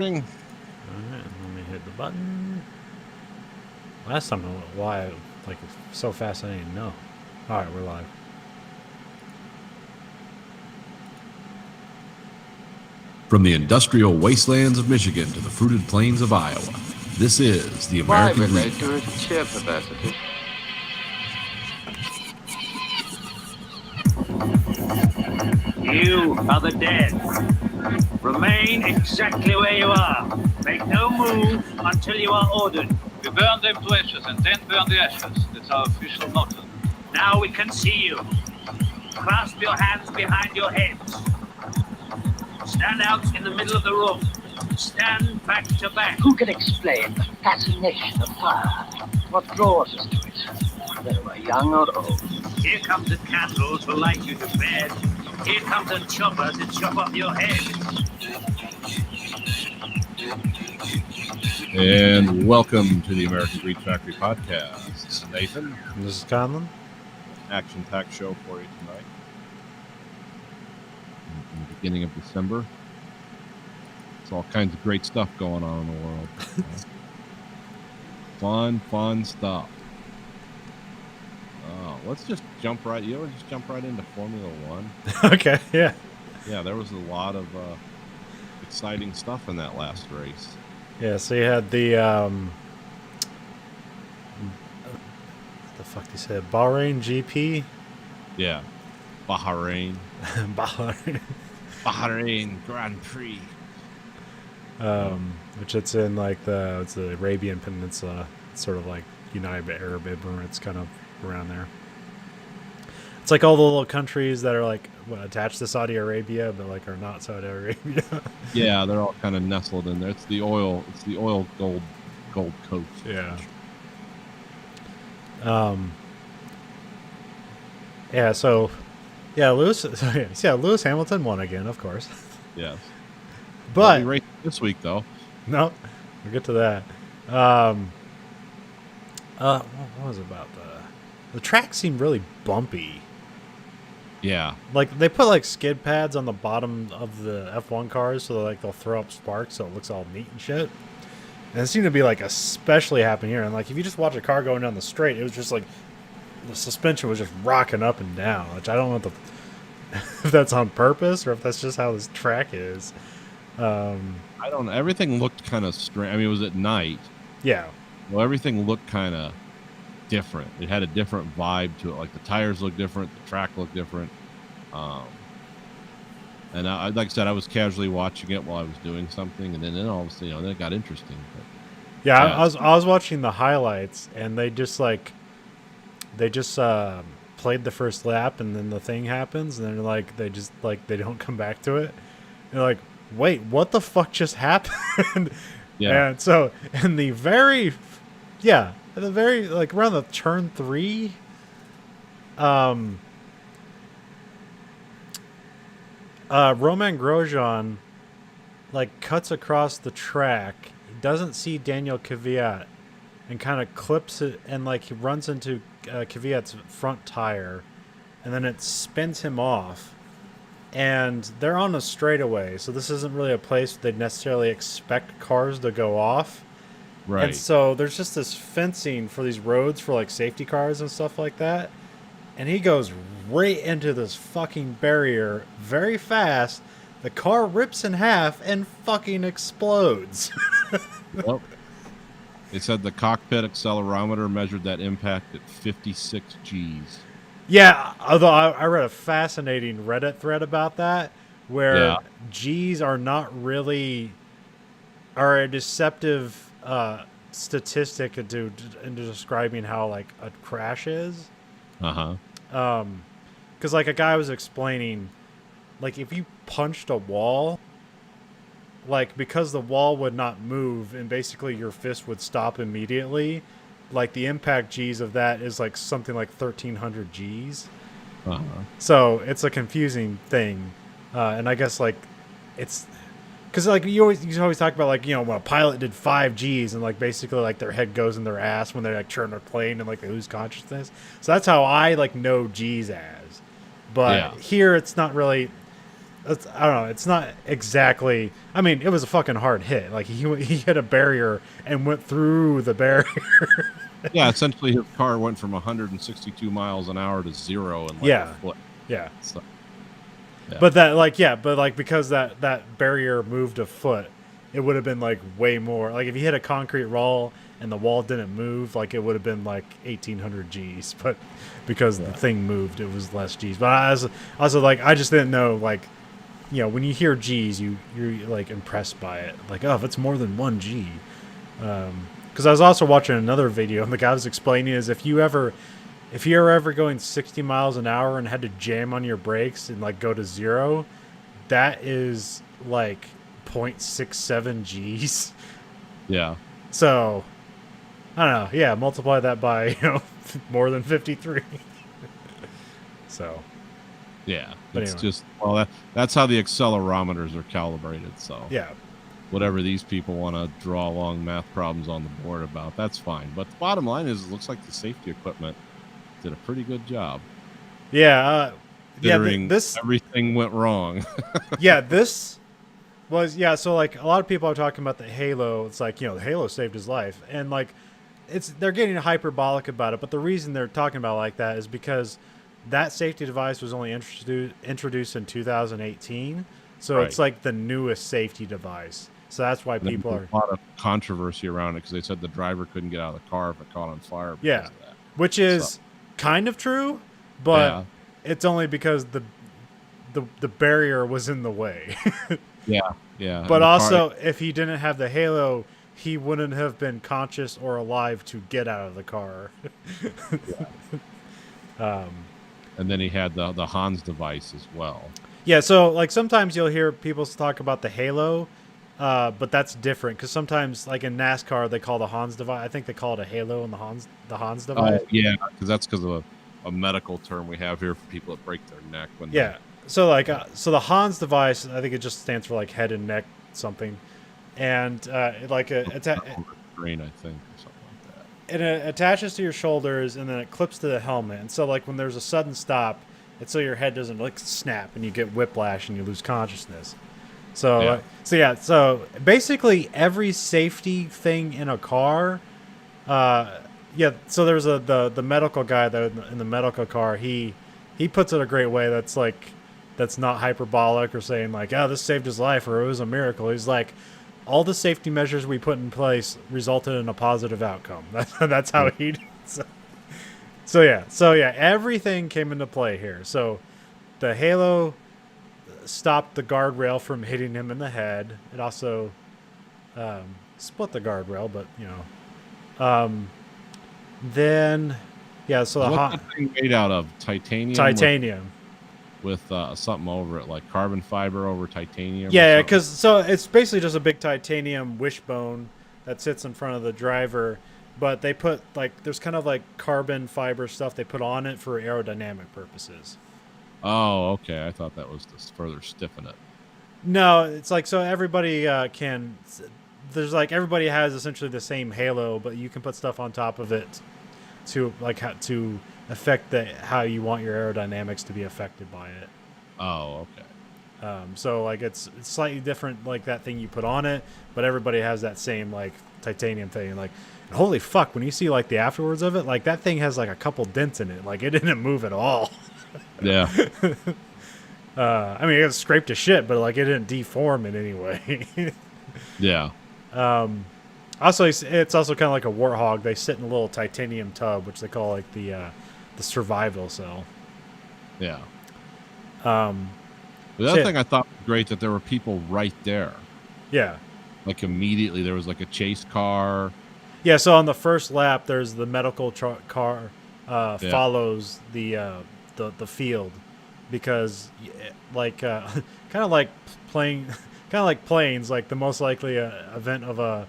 Ring. Alright, let me hit the button. Last time, why, like, so fast I didn't know. Alright, we're live. From the industrial wastelands of Michigan to the fruited plains of Iowa, this is the Why American relate Green to Guide. its sheer perversity? You are the dead. Remain exactly where you are. Make no move until you are ordered. We burn them to ashes and then burn the ashes. That's our official motto. Now we can see you. Clasp your hands behind your heads. Stand out in the middle of the room. Stand back to back. Who can explain the fascination of fire? What draws us to it, whether we're young or old? Here comes a candle to light you to bed. Here comes a chopper to chop off your head. And welcome to the American Greed Factory podcast. This is Nathan. And this is Conlon. Action-packed show for you tonight. In the beginning of December. It's all kinds of great stuff going on in the world. Fun stuff. Let's just jump right. You know, just jump right into Formula One. Okay, yeah. Yeah, there was a lot of exciting stuff in that last race. Yeah, so you had the fuck do you say? Bahrain GP? Yeah, Bahrain Grand Prix. Which it's in like it's the Arabian Peninsula. It's sort of like United Arab Emirates, kind of around there. It's like all the little countries that are like attached to Saudi Arabia, but like are not Saudi Arabia. Yeah, they're all kind of nestled in there. It's the oil gold coast. Yeah. Yeah. So, yeah, Lewis Hamilton won again, of course. Yes. But race this week though. no, we'll get to that. What was it about the track seemed really bumpy. Yeah. Like they put like skid pads on the bottom of the F1 cars so like they'll throw up sparks so it looks all neat and shit. And it seemed to be like especially happening here. And like if you just watch a car going down the straight, it was just like the suspension was just rocking up and down, which I don't know if that's on purpose or if that's just how this track is. I don't know. Everything looked kind of strange. I mean, it was at night. Yeah. Well, everything looked kind of different. It had a different vibe to it. Like the tires looked different, the track looked different. And I, like I said, I was casually watching it while I was doing something, and then all of a sudden, then it got interesting. But, yeah, yeah. I was watching the highlights, and they just played the first lap, and then the thing happens, and then like they don't come back to it. They're like, wait, what the fuck just happened? Yeah. And so in the very like around the turn 3, Romain Grosjean like cuts across the track. He doesn't see Daniel Kvyat and kind of clips it, and like he runs into Kvyat's front tire, and then it spins him off. And they're on a straightaway, so this isn't really a place they'd necessarily expect cars to go off. right. And so there's just this fencing for these roads for like safety cars and stuff like that. And he goes right into this fucking barrier very fast. The car rips in half and fucking explodes. Well, they said the cockpit accelerometer measured that impact at 56 Gs. Yeah, although I read a fascinating Reddit thread about that where Yeah. Gs are a deceptive statistic into describing how like a crash is. Uh-huh. Because like a guy was explaining, like if you punched a wall, like because the wall would not move and basically your fist would stop immediately, like the impact G's of that is like something like 1,300 G's. Uh-huh. So it's a confusing thing, and I guess like it's because like you always talk about like, you know, when a pilot did 5 G's and like basically like their head goes in their ass when they like turn their plane and like they lose consciousness. So that's how I like know G's as, but Yeah. here it's not really. I don't know. It's not exactly. I mean, it was a fucking hard hit. Like he hit a barrier and went through the barrier. Yeah, essentially his car went from 162 miles an hour to 0 in like Yeah. a foot. Yeah. So, yeah. But that like because that barrier moved a foot, it would have been like way more. Like if you hit a concrete wall and the wall didn't move, like it would have been like 1800 G's. But because the thing moved, it was less G's. But I was also like I just didn't know like. You know, when you hear G's, you're like impressed by it. Like, oh, if it's more than 1 G. Because I was also watching another video, and the guy was explaining is if you're ever going 60 miles an hour and had to jam on your brakes and like go to 0, that is like 0.67 G's. yeah. So I don't know. Yeah, multiply that by more than 53. So. Yeah, But it's anyway. just that's how the accelerometers are calibrated. So Yeah. whatever these people want to draw long math problems on the board about, that's fine. But the bottom line is, it looks like the safety equipment did a pretty good job. Yeah. Considering This. everything went wrong. Yeah, this was so like a lot of people are talking about the Halo. It's like, the Halo saved his life, and like they're getting hyperbolic about it, but the reason they're talking about it like that is because that safety device was only introduced in 2018, so Right. it's like the newest safety device, so that's why people are a lot of controversy around it because they said the driver couldn't get out of the car if it caught on fire. Because Yeah. of that. which is So- kind of true, but Yeah. it's only because the barrier was in the way. Yeah, yeah. But And the also, if he didn't have the Halo, he wouldn't have been conscious or alive to get out of the car. and then he had the Hans device as well. Yeah, so like sometimes you'll hear people talk about the Halo, but that's different because sometimes, like in NASCAR, they call the Hans device. I think they call it a Halo in the Hans device. Yeah, because of a medical term we have here for people that break their neck when Yeah. So like, so the Hans device, I think it just stands for like head and neck something, and it's brain, I think, or something like that. and it attaches to your shoulders and then it clips to the helmet. And so like when there's a sudden stop, it's so your head doesn't like snap and you get whiplash and you lose consciousness. So Yeah. so basically every safety thing in a car, so there's the medical guy that in the medical car, he puts it a great way that's not hyperbolic or saying like, oh, this saved his life or it was a miracle. He's like, all the safety measures we put in place resulted in a positive outcome. That's how he. So yeah, everything came into play here. So the Halo stopped the guardrail from hitting him in the head. It also split the guardrail, but then so the What's that thing made out of? Titanium. titanium. with something over it, like carbon fiber over titanium. or Yeah, something? because so it's basically just a big titanium wishbone that sits in front of the driver, but they put there's kind of like carbon fiber stuff they put on it for aerodynamic purposes. Oh, okay. I thought that was to further stiffen it. No, it's like so everybody can. There's like everybody has essentially the same Halo, but you can put stuff on top of it to to affect how you want your aerodynamics to be affected by it. Oh, okay. So like it's slightly different, like that thing you put on it, but everybody has that same like titanium thing. Like, holy fuck, when you see like the afterwards of it, like that thing has like a couple dents in it. Like it didn't move at all. Yeah. I mean, it scraped to shit, but like it didn't deform in any way. Yeah. Also, it's also kind of like a warthog. They sit in a little titanium tub, which they call like the survival cell. Yeah. So The other yeah. thing I thought was great that there were people right there. Yeah. Like immediately there was like a chase car. Yeah, so on the first lap, there's the medical car follows the field because kind of like planes, like the most likely event of a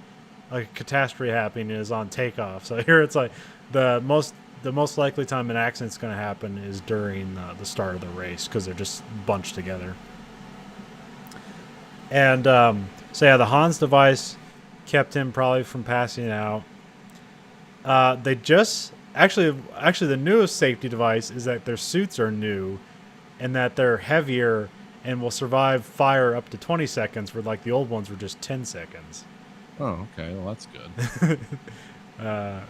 catastrophe happening is on takeoff. So here it's like the most likely time an accident's going to happen is during the start of the race because they're just bunched together. And so yeah, the Hans device kept him probably from passing out. They just actually the newest safety device is that their suits are new, and that they're heavier, and will survive fire up to 20 seconds, where like the old ones were just 10 seconds. Oh, okay. Well, that's good.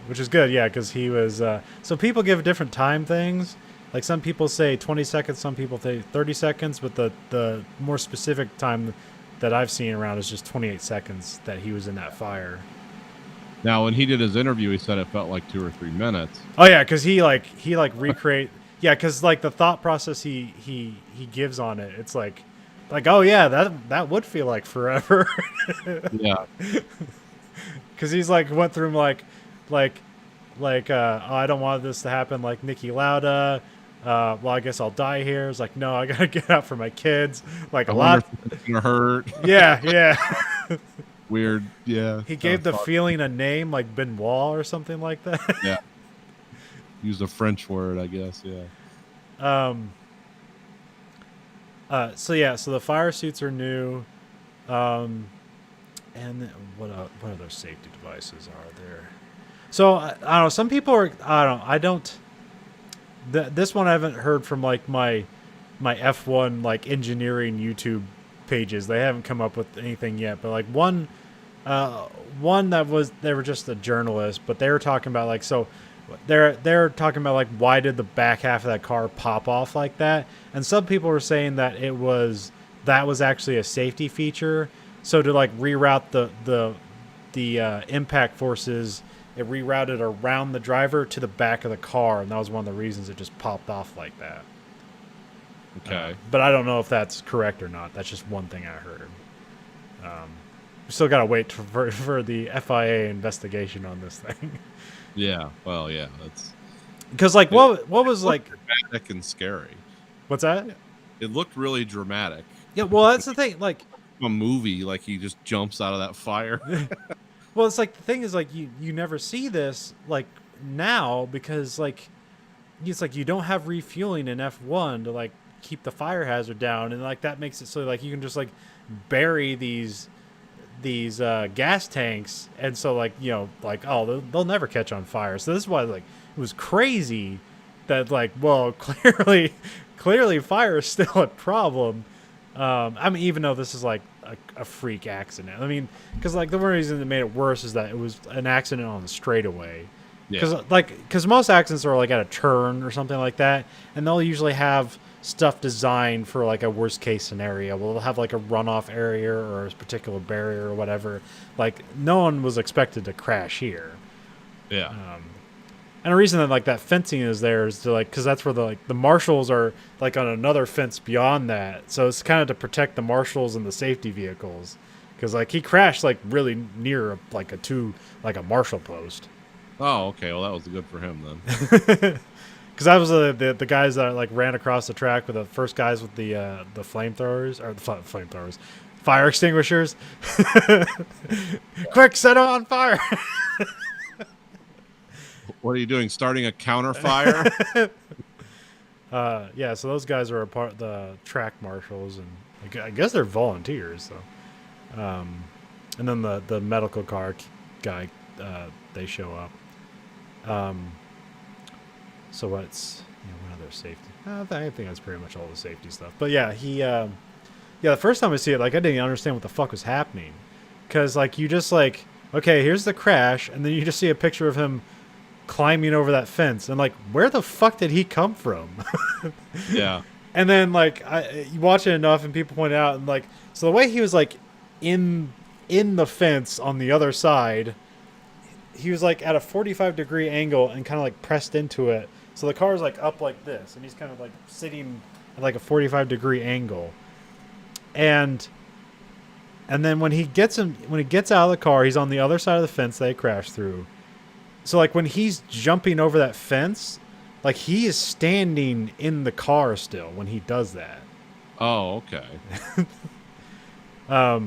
Which is good, yeah, because he was. So people give different time things. Like some people say 20 seconds, some people say 30 seconds, but the more specific time that I've seen around is just 28 seconds that he was in that fire. Now, when he did his interview, he said it felt like 2 or 3 minutes. Oh yeah, because he recreate. Yeah, because like the thought process he gives on it, it's like oh yeah, that would feel like forever. Yeah. Because he's like went through oh, I don't want this to happen like Niki Lauda. Well, I guess I'll die here. It's like, no, I gotta get out for my kids. Like I a wonder lot. if it's gonna hurt. Yeah. Weird. Yeah. He gave the feeling a name like Benoit or something like that. Yeah. Used a French word, I guess. Yeah. So the fire suits are new. And what other safety devices are there? So I don't know. Some people are. I don't. This one I haven't heard from like my F1 like engineering YouTube pages. They haven't come up with anything yet. But like one they were just a journalist, but they were talking about like they're talking about like why did the back half of that car pop off like that? And some people were saying that that was actually a safety feature. So to like reroute the impact forces, it rerouted around the driver to the back of the car, and that was one of the reasons it just popped off like that. Okay. But I don't know if that's correct or not. That's just one thing I heard. We still gotta wait for the FIA investigation on this thing. Yeah. Well, yeah. That's Because like what was like dramatic and scary. what's that? It looked really dramatic. Yeah, well that's the thing. Like A movie, like he just jumps out of that fire. well it's like the thing is like you never see this like now because like it's like you don't have refueling in F1 to like keep the fire hazard down, and like that makes it so like you can just like bury these gas tanks, and so like like they'll never catch on fire. So this is why like it was crazy that like well clearly fire is still a problem. I mean even though this is like a freak accident. I mean because like the one reason that made it worse is that it was an accident on the straightaway. Because most accidents are like at a turn or something like that, and they'll usually have stuff designed for like a worst case scenario. Well, they'll have like a runoff area or a particular barrier or whatever. Like no one was expected to crash here. Yeah. And the reason that like that fencing is there is to like because that's where the marshals are like on another fence beyond that. So it's kind of to protect the marshals and the safety vehicles. Because like he crashed like really near like a marshal post. Oh, okay. Well, that was good for him then. Because that was the guys that like ran across the track with the first guys with the flamethrowers or the flamethrowers, fire extinguishers. Quick, set it on fire! What are you doing? Starting a counter fire? Yeah, so those guys are a part of the track marshals, and I guess they're volunteers. So, and then the medical car guy, they show up. So what's what other safety? I think that's pretty much all the safety stuff. But yeah, the first time I see it, like I didn't even understand what the fuck was happening, because like you just like okay, here's the crash, and then you just see a picture of him climbing over that fence, and like where the fuck did he come from? Yeah. And then like you watch it enough, and people point out, and like so the way he was like in the fence on the other side, he was like at a 45-degree angle and kind of like pressed into it. So the car is like up like this, and he's kind of like sitting at like a 45-degree angle. And then when he gets out of the car, he's on the other side of the fence they crashed through. So like when he's jumping over that fence, like he is standing in the car still when he does that. Oh, okay. So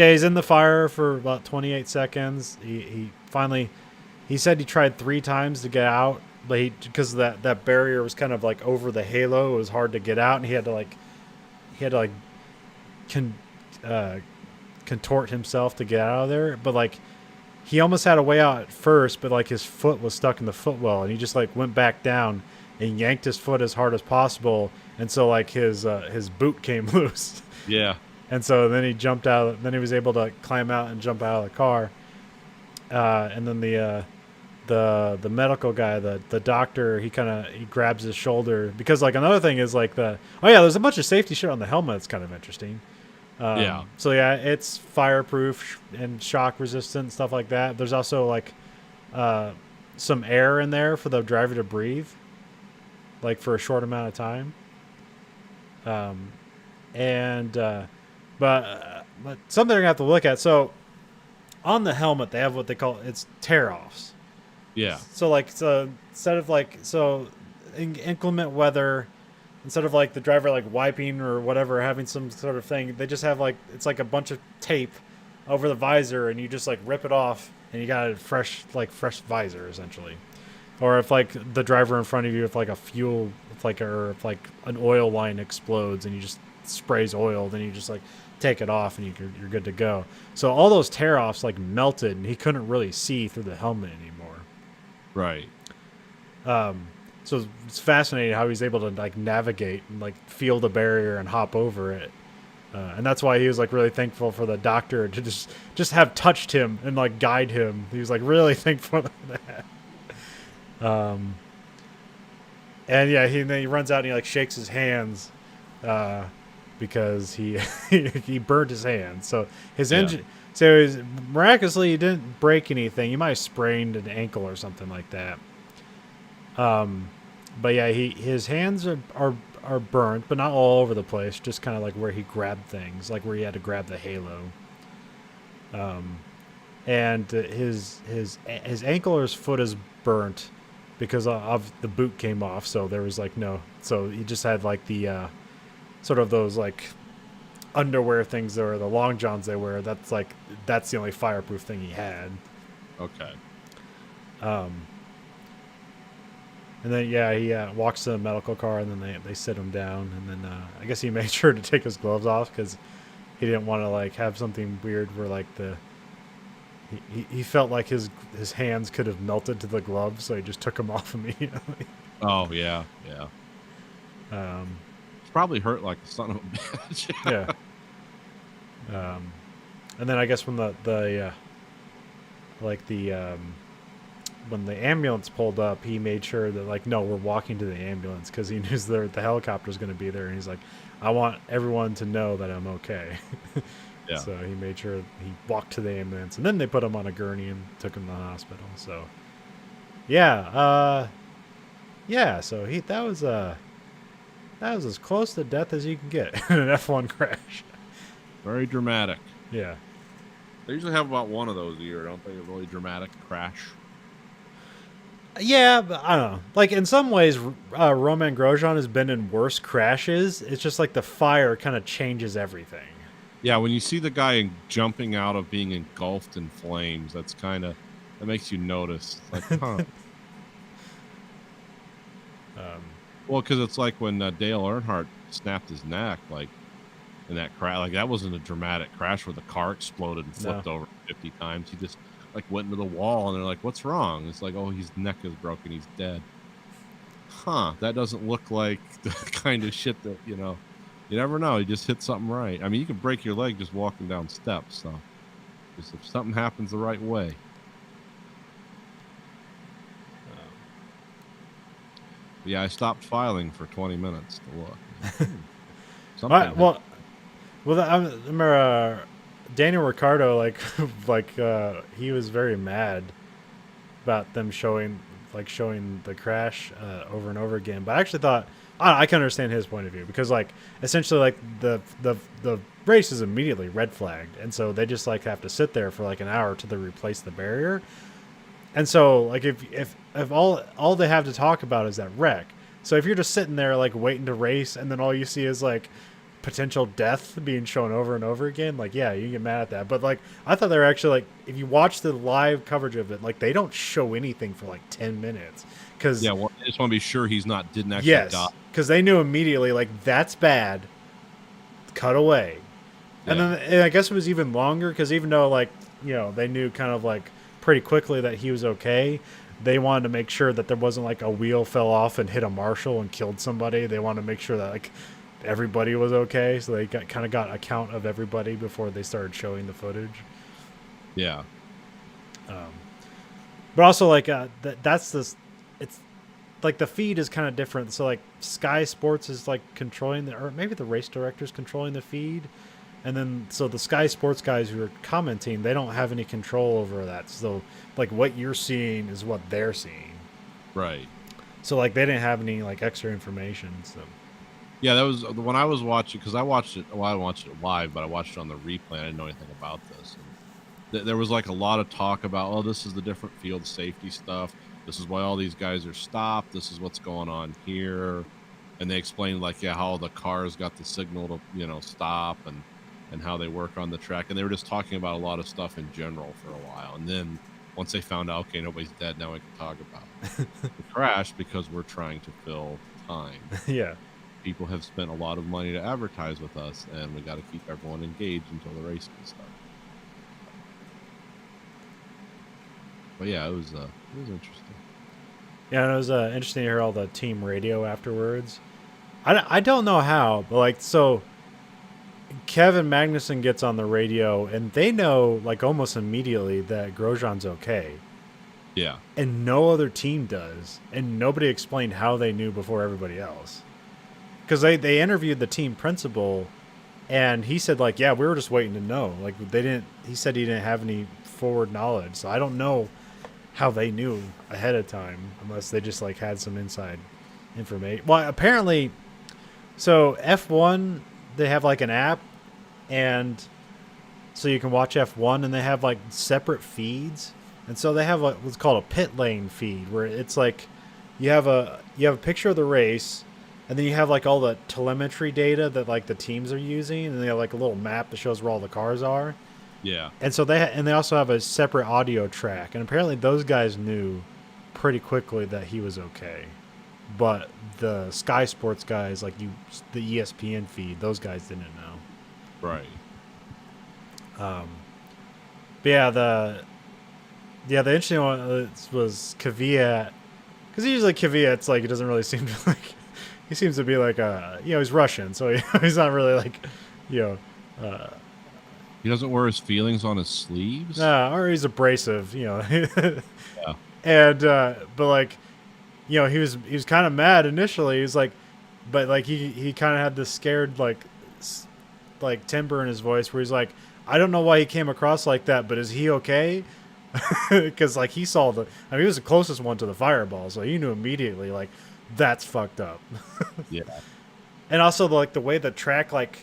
yeah, he's in the fire for about 28 seconds. He finally, he said he tried 3 times to get out, but because that barrier was kind of like over the halo, it was hard to get out, and he had to contort himself to get out of there. But like he almost had a way out at first, but like his foot was stuck in the footwell, and he just like went back down and yanked his foot as hard as possible, and so like his boot came loose. Yeah. And so then he jumped out. Then he was able to climb out and jump out of the car. And then the medical guy, the doctor, he grabs his shoulder, because like another thing is like there's a bunch of safety shit on the helmet. It's kind of interesting. Yeah. So yeah, it's fireproof and shock resistant, stuff like that. There's also like some air in there for the driver to breathe, like for a short amount of time. But something they're gonna have to look at. So on the helmet, they have what they call tear-offs. Yeah. So like, instead of like, in inclement weather, instead of like the driver like wiping or whatever, having some sort of thing, they just have like, it's like a bunch of tape over the visor, and you just like rip it off, and you got a fresh visor essentially. Or if like the driver in front of you, if like if like an oil line explodes and you just sprays oil, then you just like take it off and you're good to go. So all those tear-offs like melted, and he couldn't really see through the helmet anymore. Right. So it's fascinating how he's able to like navigate and like feel the barrier and hop over it. And that's why he was like really thankful for the doctor to just have touched him and like guide him. He was like really thankful for that. And yeah, then he runs out and he like shakes his hands, because he he burned his hand. So his engine. So miraculously he didn't break anything. He might have sprained an ankle or something like that. But yeah, his hands are burnt, but not all over the place. Just kind of like where he grabbed things, like where he had to grab the halo. And his ankle or his foot is burnt because of the boot came off. So there was like so he just had like the sort of those like underwear things, or the long johns they wear. That's the only fireproof thing he had. Okay. And then he walks to the medical car, and then they sit him down, and then I guess he made sure to take his gloves off because he didn't want to like have something weird where like he felt like his hands could have melted to the gloves, so he just took them off immediately. Oh yeah. It's probably hurt like a son of a bitch. Yeah. And then I guess when when the ambulance pulled up, he made sure that like, no, we're walking to the ambulance, because he knew the helicopter's going to be there, and he's like, I want everyone to know that I'm okay. Yeah. So he made sure he walked to the ambulance, and then they put him on a gurney and took him to the hospital. So so that was as close to death as you can get in an F1 crash. Very dramatic. Yeah. They usually have about one of those a year, don't they? A really dramatic crash. Yeah, but I don't know. Like, in some ways, Roman Grosjean has been in worse crashes. It's just like the fire kind of changes everything. Yeah, when you see the guy jumping out of being engulfed in flames, that makes you notice. Like, huh. Well, because it's like when Dale Earnhardt snapped his neck, like in that crash. Like, that wasn't a dramatic crash where the car exploded and flipped over 50 times. He just like went into the wall, and they're like, "What's wrong?" It's like, "Oh, his neck is broken. He's dead." Huh? That doesn't look like the kind of shit that you never know. You just hit something right. I mean, you can break your leg just walking down steps. So, just if something happens the right way. Yeah, I stopped filing for 20 minutes to look. Something. Well, I remember Daniel Ricciardo, he was very mad about them showing the crash over and over again. But I actually thought I can understand his point of view, because like essentially like the race is immediately red flagged, and so they just like have to sit there for like an hour till they replace the barrier. And so like if all they have to talk about is that wreck, so if you're just sitting there like waiting to race, and then all you see is like potential death being shown over and over again, like, yeah, you get mad at that. But like, I thought they were actually like, if you watch the live coverage of it, like they don't show anything for like 10 minutes, because I just want to be sure didn't actually die. Because they knew immediately, like, that's bad, cut away. And then I guess it was even longer, because even though like they knew kind of like pretty quickly that he was okay, they wanted to make sure that there wasn't like a wheel fell off and hit a marshal and killed somebody. They wanted to make sure that like everybody was okay, so they kind of got a count of everybody before they started showing the footage. Yeah. But also like that's this, it's like the feed is kind of different. So like Sky Sports is like controlling or maybe the race director's controlling the feed, and then so the Sky Sports guys who are commenting, they don't have any control over that. So like what you're seeing is what they're seeing. Right. So like they didn't have any like extra information. So Yeah, that was when I was watching, because I watched it. Well, I watched it live, but I watched it on the replay. I didn't know anything about this. And there was like a lot of talk about, oh, this is the different field safety stuff. This is why all these guys are stopped. This is what's going on here. And they explained like, yeah, how the cars got the signal to, stop and how they work on the track. And they were just talking about a lot of stuff in general for a while. And then once they found out, okay, nobody's dead, now we can talk about the crash because we're trying to fill time. yeah. People have spent a lot of money to advertise with us, and we got to keep everyone engaged until the race can start. But yeah, it was interesting. Yeah, and it was interesting to hear all the team radio afterwards. I don't know how, but like, so Kevin Magnussen gets on the radio, and they know like almost immediately that Grosjean's okay, Yeah, and no other team does, and nobody explained how they knew before everybody else. Because they interviewed the team principal, and he said like, yeah, we were just waiting to know. Like they didn't. He said he didn't have any forward knowledge, so I don't know how they knew ahead of time, unless they just like had some inside information. Well, apparently, so F1 they have like an app, and so you can watch F1, and they have like separate feeds, and so they have what's called a pit lane feed, where it's like you have a picture of the race. And then you have like all the telemetry data that like the teams are using, and they have like a little map that shows where all the cars are. yeah, And so they also have a separate audio track, and apparently those guys knew pretty quickly that he was okay. But the Sky Sports guys, like the ESPN feed, those guys didn't know. right. But yeah, the interesting one was Kvyat, because usually Kvyat, it's like it doesn't really seem to like. He seems to be like he's Russian, so he's not really like, He doesn't wear his feelings on his sleeves. or he's abrasive, Yeah. And but like, he was kind of mad initially. He was like, but like he kind of had this scared like timbre in his voice where he's like, I don't know why he came across like that, but is he okay? Because like he saw he was the closest one to the fireball, so he knew immediately like. That's fucked up. Yeah. And also like the way the track like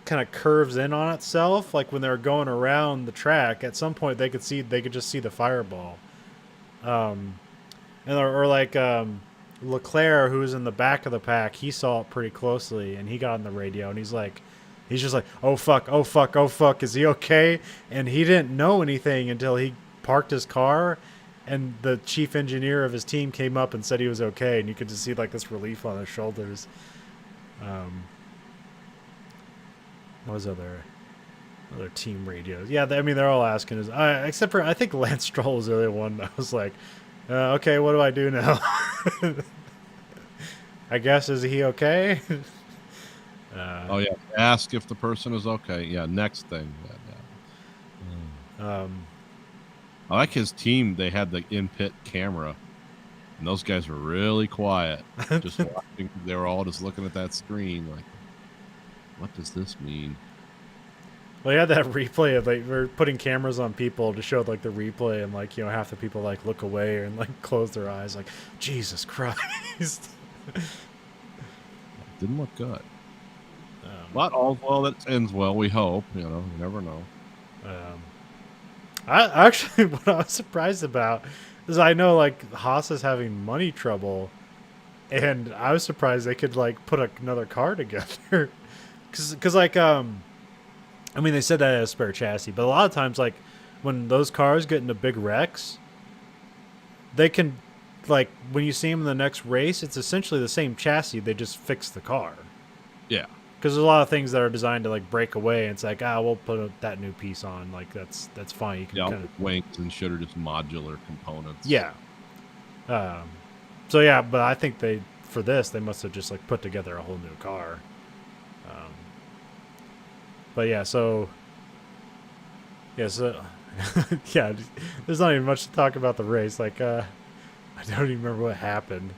kind of curves in on itself, like when they were going around the track, at some point they could just see the fireball. And or like Leclerc, who was in the back of the pack, he saw it pretty closely, and he got on the radio, and he's just like, oh fuck, is he okay? And he didn't know anything until he parked his car. And the chief engineer of his team came up and said he was okay, and you could just see like this relief on his shoulders. What was other team radios? Yeah, they're all asking. Except for I think Lance Stroll was the other one. I was like, okay, what do I do now? I guess, is he okay? Oh yeah. Ask if the person is okay. Yeah. Next thing. Yeah. I like his team. They had the in-pit camera, and those guys were really quiet. Just watching. They were all just looking at that screen like, what does this mean? Well, you had that replay of like we're putting cameras on people to show like the replay, and like half the people like look away and like close their eyes, like Jesus Christ. Didn't look good. Not all well that ends well. We hope. You never know. I actually, what I was surprised about is I know like Haas is having money trouble, and I was surprised they could like put another car together, because like they said that as a spare chassis, but a lot of times like when those cars get into big wrecks, they can like when you see them in the next race, it's essentially the same chassis. They just fix the car. Yeah. Because there's a lot of things that are designed to like break away, and it's like, we'll put that new piece on. Like that's fine. You can Yeah, all kind of the wings and shit are just modular components. yeah. So yeah, but I think for this they must have just like put together a whole new car. But yeah, so yeah, yeah, there's not even much to talk about the race. Like I don't even remember what happened.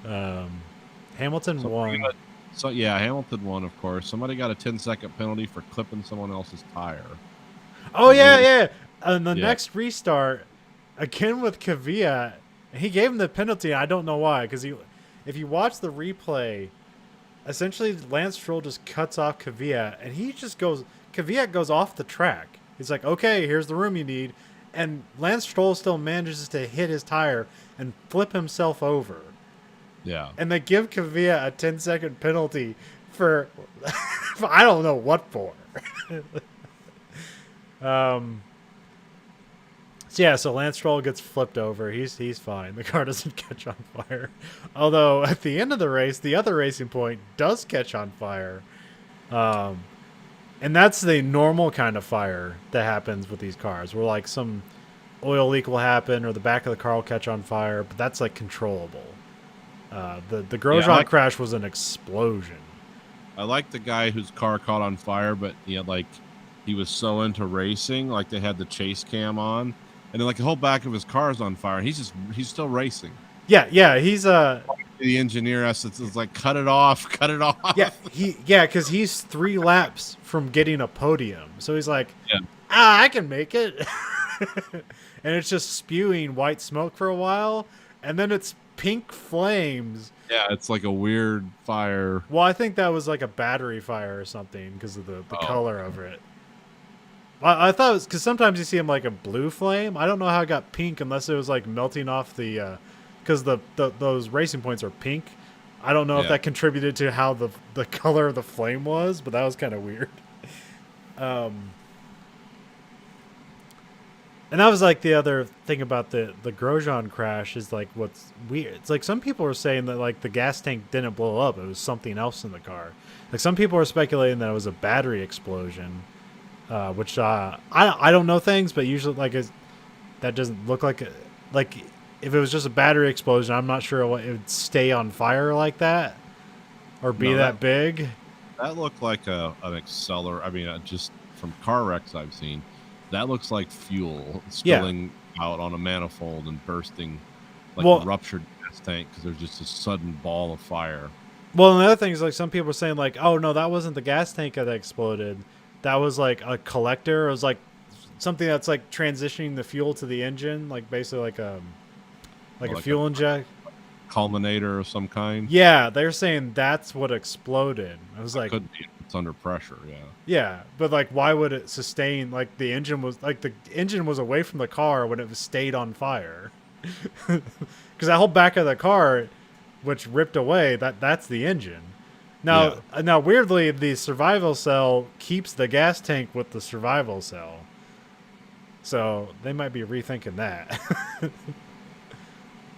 Hamilton won. So yeah, Hamilton won, of course. Somebody got a 10-second penalty for clipping someone else's tire. Oh yeah. And the Yeah. next restart, again with Kvyat, he gave him the penalty. I don't know why, because if you watch the replay, essentially Lance Stroll just cuts off Kvyat, and Kvyat goes off the track. He's like, okay, here's the room you need, and Lance Stroll still manages to hit his tire and flip himself over. Yeah. And they give Kvyat a 10-second penalty for I don't know what for. So Lance Stroll gets flipped over. He's fine. The car doesn't catch on fire. Although at the end of the race, the other Racing Point does catch on fire. And that's the normal kind of fire that happens with these cars, where like some oil leak will happen or the back of the car will catch on fire, but that's like controllable. The Grosjean crash was an explosion. I like the guy whose car caught on fire, but he was so into racing, like they had the chase cam on, and then like the whole back of his car is on fire, and he's still racing. Yeah, he's The engineer has to like cut it off. because he's 3 laps from getting a podium, so he's like, I can make it, and it's just spewing white smoke for a while, and then it's pink flames. Yeah, it's like a weird fire. Well, I think that was like a battery fire or something because of the color of it. I thought it was because sometimes you see them like a blue flame. I don't know how it got pink unless it was like melting off the because those Racing Points are pink. I don't know if that contributed to how the color of the flame was, but that was kind of weird. And that was like the other thing about the Grosjean crash is like what's weird. It's like some people are saying that like the gas tank didn't blow up; it was something else in the car. Like some people are speculating that it was a battery explosion, which I don't know things, but usually like that doesn't look like if it was just a battery explosion, I'm not sure it would stay on fire like that or be that big. That looked like an accelerator. I mean, just from car wrecks I've seen. That looks like fuel spilling out on a manifold and bursting like a ruptured gas tank because there's just a sudden ball of fire. Well, and the other thing is like some people are saying like, oh no, that wasn't the gas tank that exploded. That was like a collector. It was like something that's like transitioning the fuel to the engine, like basically like a fuel inject. Culminator of some kind. Yeah, they're saying that's what exploded. I was like, could be. It's under pressure. Yeah, but like, why would it sustain? Like the engine was away from the car when it stayed on fire, because that whole back of the car, which ripped away, that's the engine. Now weirdly, the survival cell keeps the gas tank with the survival cell, so they might be rethinking that.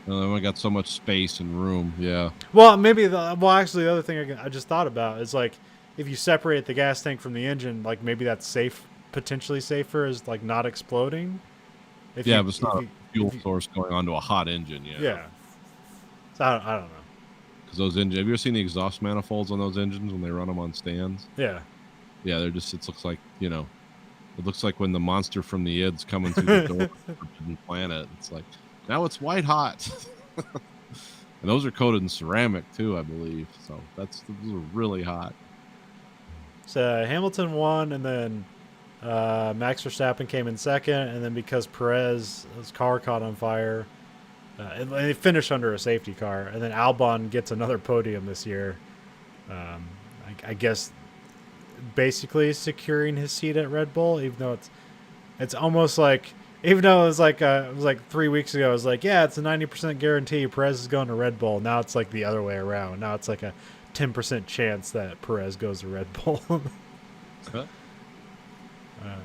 They only got so much space and room. Yeah. Well, maybe. Actually, the other thing I just thought about is like, if you separate the gas tank from the engine, like maybe that's safe, potentially safer, as like not exploding. But it's not a fuel source going onto a hot engine. Yeah. So I don't know. Because those engines, have you ever seen the exhaust manifolds on those engines when they run them on stands? Yeah. Yeah, they're just. It looks like it looks like when the monster from the ID's coming through the door of the Forbidden Planet. It's like now it's white hot. And those are coated in ceramic too, I believe. So those are really hot. So Hamilton won, and then Max Verstappen came in second, and then because Perez's car caught on fire, and they finished under a safety car, and then Albon gets another podium this year. I guess basically securing his seat at Red Bull, even though it's almost like, even though it was like 3 weeks ago, it was like, yeah, it's a 90% guarantee Perez is going to Red Bull. Now it's like the other way around. Now it's like a 10% chance that Perez goes to Red Bull.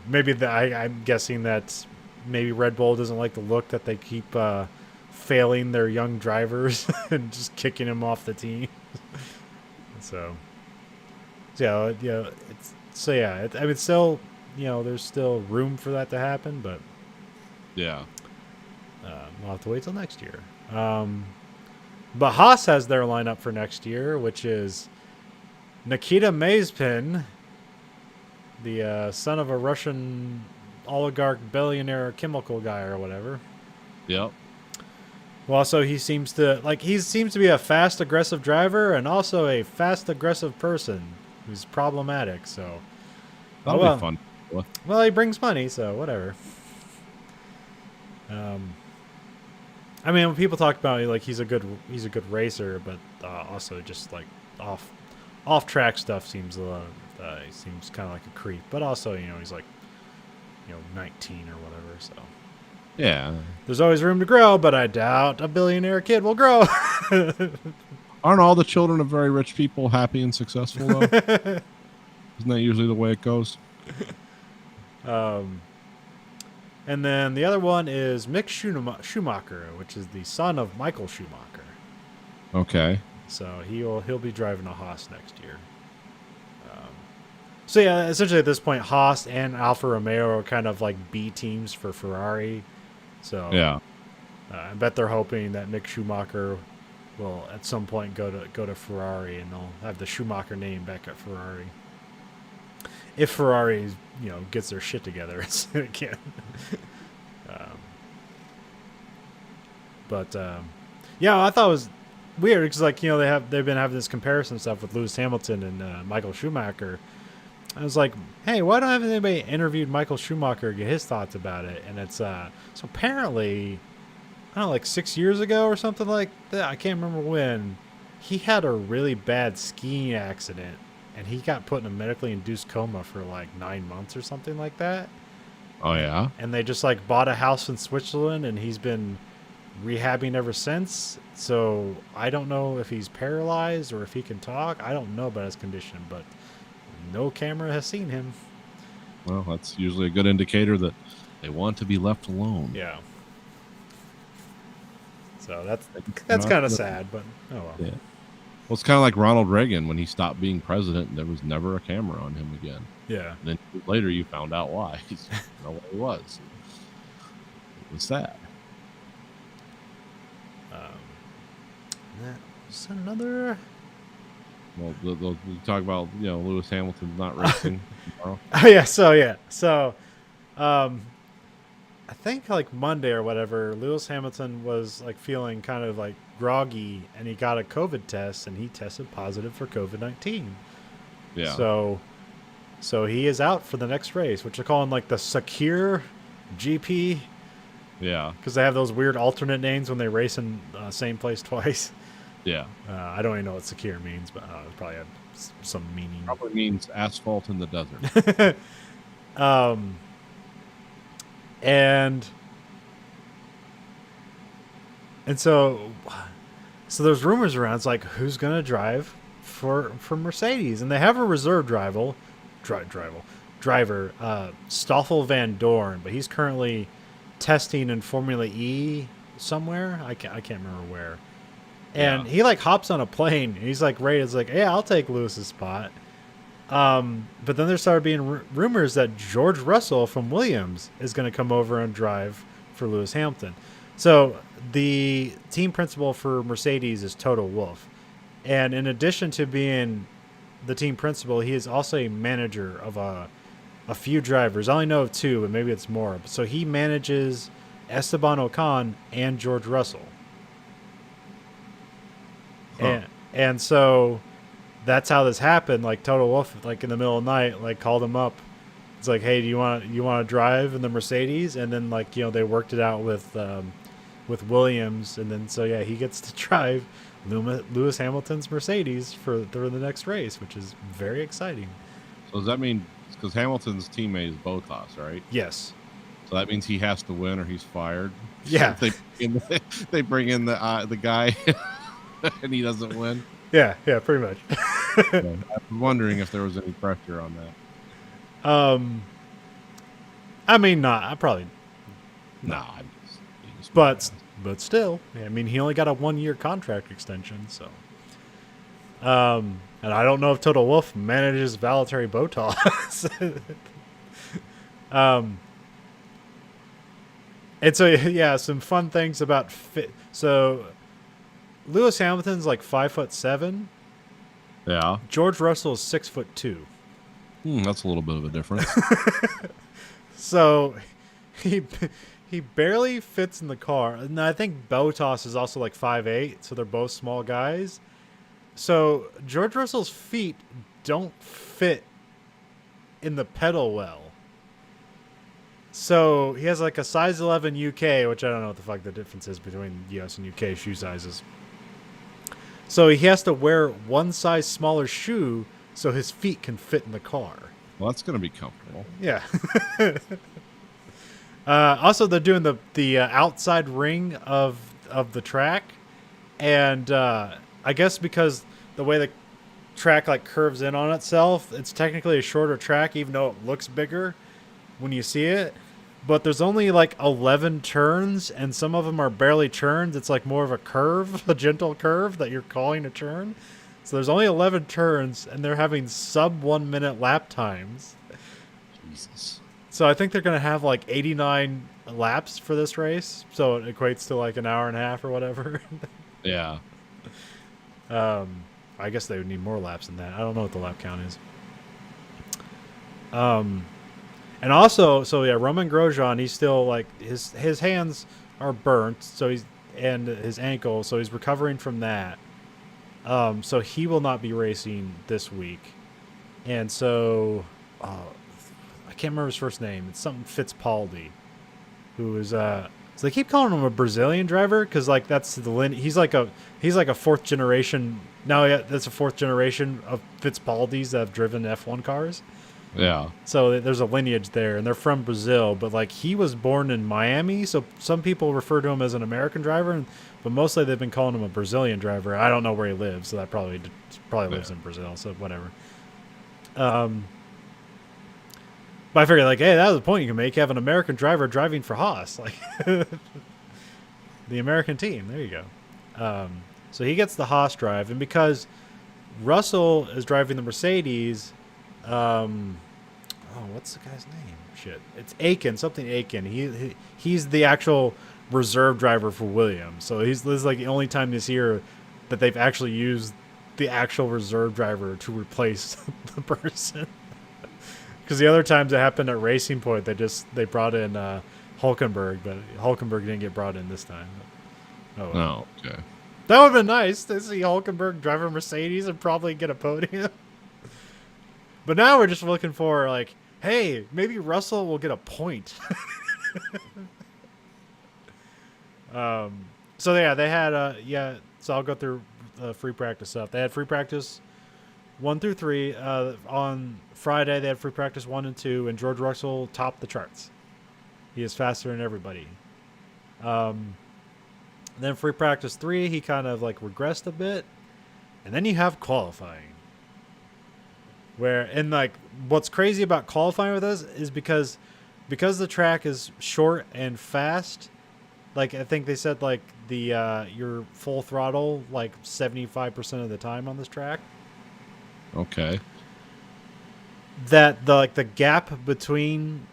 Maybe I'm guessing that maybe Red Bull doesn't like the look that they keep failing their young drivers and just kicking them off the team. So So I mean, still, there's still room for that to happen, but Yeah. we'll have to wait till next year. But Haas has their lineup for next year, which is Nikita Mazepin, the son of a Russian oligarch billionaire chemical guy or whatever. Yep. Well, also he seems to be a fast, aggressive driver and also a fast, aggressive person who's problematic. So, That'll be fun. well, he brings money, so whatever. I mean, when people talk about it, like he's a good racer, but also just like off track stuff seems he seems kind of like a creep. But also, he's like 19 or whatever, so. Yeah. There's always room to grow, but I doubt a billionaire kid will grow. Aren't all the children of very rich people happy and successful, though? Isn't that usually the way it goes? And then the other one is Mick Schumacher, which is the son of Michael Schumacher. Okay. So he'll be driving a Haas next year. So yeah, essentially at this point, Haas and Alfa Romeo are kind of like B teams for Ferrari. So Yeah. I bet they're hoping that Mick Schumacher will at some point go to Ferrari, and they'll have the Schumacher name back at Ferrari. If Ferrari, gets their shit together again. Yeah, I thought it was weird because they've been having this comparison stuff with Lewis Hamilton and Michael Schumacher. I was like, hey, why don't anybody interviewed Michael Schumacher to get his thoughts about it? And it's so apparently, I don't know, like 6 years ago or something like that. I can't remember when. He had a really bad skiing accident, and he got put in a medically induced coma for like 9 months or something like that. Oh, yeah? And they just like bought a house in Switzerland, and he's been rehabbing ever since. So I don't know if he's paralyzed or if he can talk. I don't know about his condition, but no camera has seen him. Well, that's usually a good indicator that they want to be left alone. Yeah. So that's kind of sad, but oh well. Yeah. Well, it's kind of like Ronald Reagan when he stopped being president. There was never a camera on him again. Yeah. And then later you found out why. He's know what he was. It was sad. That was another. Well, we'll talk about Lewis Hamilton not racing tomorrow. Oh yeah. So, I think like Monday or whatever, Lewis Hamilton was like feeling kind of like groggy, and he got a COVID test, and he tested positive for COVID-19. Yeah. So he is out for the next race, which they're calling like the Secure GP. Yeah. Because they have those weird alternate names when they race in same place twice. Yeah. I don't even know what secure means, but it probably have some meaning. Probably means asphalt in the desert. And so there's rumors around. It's like, who's gonna drive for Mercedes? And they have a reserve driver, Stoffel Van Dorn, but he's currently testing in Formula E somewhere. I can't remember where. And he like hops on a plane, and he's like ready. It's like, yeah, I'll take Lewis's spot. But then there started being rumors that George Russell from Williams is going to come over and drive for Lewis Hamilton. So the team principal for Mercedes is Toto Wolff. And in addition to being the team principal, he is also a manager of a few drivers. I only know of two, but maybe it's more. So he manages Esteban Ocon and George Russell. Huh. And so that's how this happened. Like Toto Wolff, like in the middle of the night, like called him up. It's like, hey, do you want to drive in the Mercedes? And then like they worked it out with Williams, and then so yeah, he gets to drive Lewis Hamilton's Mercedes for the next race, which is very exciting. So does that mean, because Hamilton's teammate is Bottas, right? Yes. So that means he has to win or he's fired. Yeah. They bring in the guy and he doesn't win. Yeah, pretty much. I'm wondering if there was any pressure on that. I mean, not. I probably. Nah, But still, I mean, he only got a 1-year contract extension, so. And I don't know if Total Wolf manages Valtteri Bottas. And so, yeah, some fun things about fit. So, Lewis Hamilton's like 5'7". Yeah. George Russell is 6'2". That's a little bit of a difference. So, he barely fits in the car. And I think Bottas is also like 5'8", so they're both small guys. So, George Russell's feet don't fit in the pedal well. So, he has like a size 11 UK, which I don't know what the fuck the difference is between US and UK shoe sizes. So, he has to wear one size smaller shoe so his feet can fit in the car. Well, that's going to be comfortable. Yeah. Also, they're doing the outside ring of the track, and I guess because the way the track like curves in on itself, it's technically a shorter track, even though it looks bigger when you see it. But there's only like 11 turns, and some of them are barely turns. It's like more of a curve, a gentle curve that you're calling a turn. So there's only 11 turns, and they're having sub 1 minute lap times. Jesus. So I think they're going to have like 89 laps for this race. So it equates to like an hour and a half or whatever. Yeah. I guess they would need more laps than that. I don't know what the lap count is. And also, so yeah, Roman Grosjean, he's still like his hands are burnt, so and his ankle, so he's recovering from that. So he will not be racing this week. And so I can't remember his first name. It's something Fittipaldi, who is so they keep calling him a Brazilian driver because like that's he's like a fourth generation. No, yeah, that's a fourth generation of Fittipaldis that have driven F1 cars. Yeah. So there's a lineage there, and they're from Brazil. But like he was born in Miami, so some people refer to him as an American driver, but mostly they've been calling him a Brazilian driver. I don't know where he lives, so that probably lives in Brazil. So whatever. But I figured like, hey, that was the point you can make. You have an American driver driving for Haas, like the American team. There you go. So he gets the Haas drive, and because Russell is driving the Mercedes. What's the guy's name? Shit, it's Aiken, something Aiken. He's the actual reserve driver for Williams. So this is like the only time this year that they've actually used the actual reserve driver to replace the person. Because the other times it happened at Racing Point, they brought in Hulkenberg, but Hulkenberg didn't get brought in this time. Oh, well. Oh, okay. That would have been nice to see Hulkenberg drive a Mercedes and probably get a podium. But now we're just looking for, like, hey, maybe Russell will get a point. So, yeah, they had, so I'll go through free practice stuff. They had free practice 1 through 3. On Friday, they had free practice 1 and 2, and George Russell topped the charts. He is faster than everybody. Then free practice 3, he kind of, like, regressed a bit. And then you have qualifying. And like what's crazy about qualifying with us is because the track is short and fast, like I think they said like the you're full throttle like 75% of the time on this track. Okay. That the gap between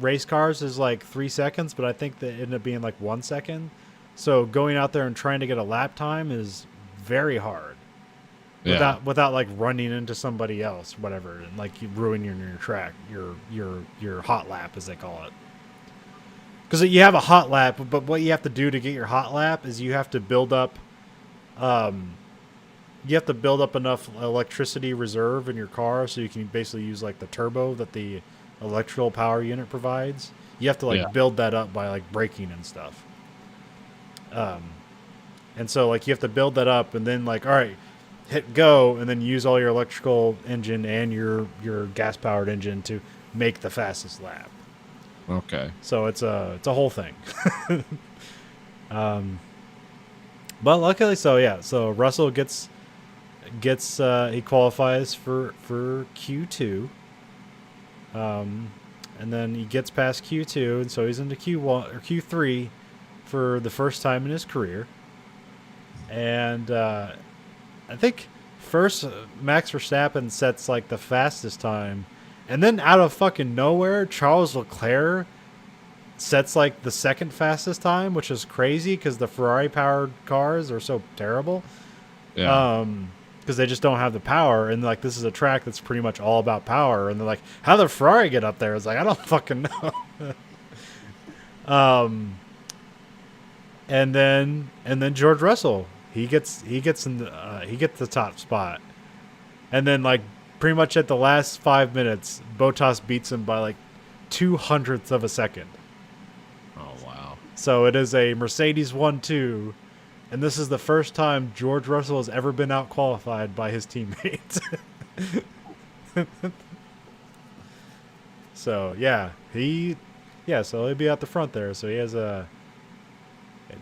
race cars is like 3 seconds, but I think that ended up being like 1 second. So going out there and trying to get a lap time is very hard. Yeah. Without like running into somebody else, whatever, and like you ruin your track, your hot lap as they call it. Because you have a hot lap, but what you have to do to get your hot lap is you have to build up, enough electricity reserve in your car so you can basically use like the turbo that the electrical power unit provides. You have to build that up by like braking and stuff. And so like you have to build that up, and then like all right. Hit go, and then use all your electrical engine and your gas-powered engine to make the fastest lap. Okay. So it's a whole thing. But luckily, so Russell he qualifies for Q2, and then he gets past Q2, and so he's into Q1 or Q3 for the first time in his career, and I think first Max Verstappen sets like the fastest time, and then out of fucking nowhere, Charles Leclerc sets like the second fastest time, which is crazy because the Ferrari powered cars are so terrible. Yeah. Because they just don't have the power, and like this is a track that's pretty much all about power, and they're like, how did Ferrari get up there? It's like, I don't fucking know. And then George Russell, he gets the top spot, and then like pretty much at the last 5 minutes, Bottas beats him by like 0.02 of a second. Oh wow. So it is a Mercedes 1-2, and this is the first time George Russell has ever been out-qualified by his teammates. So, yeah, so he'll be out the front there. So he has a...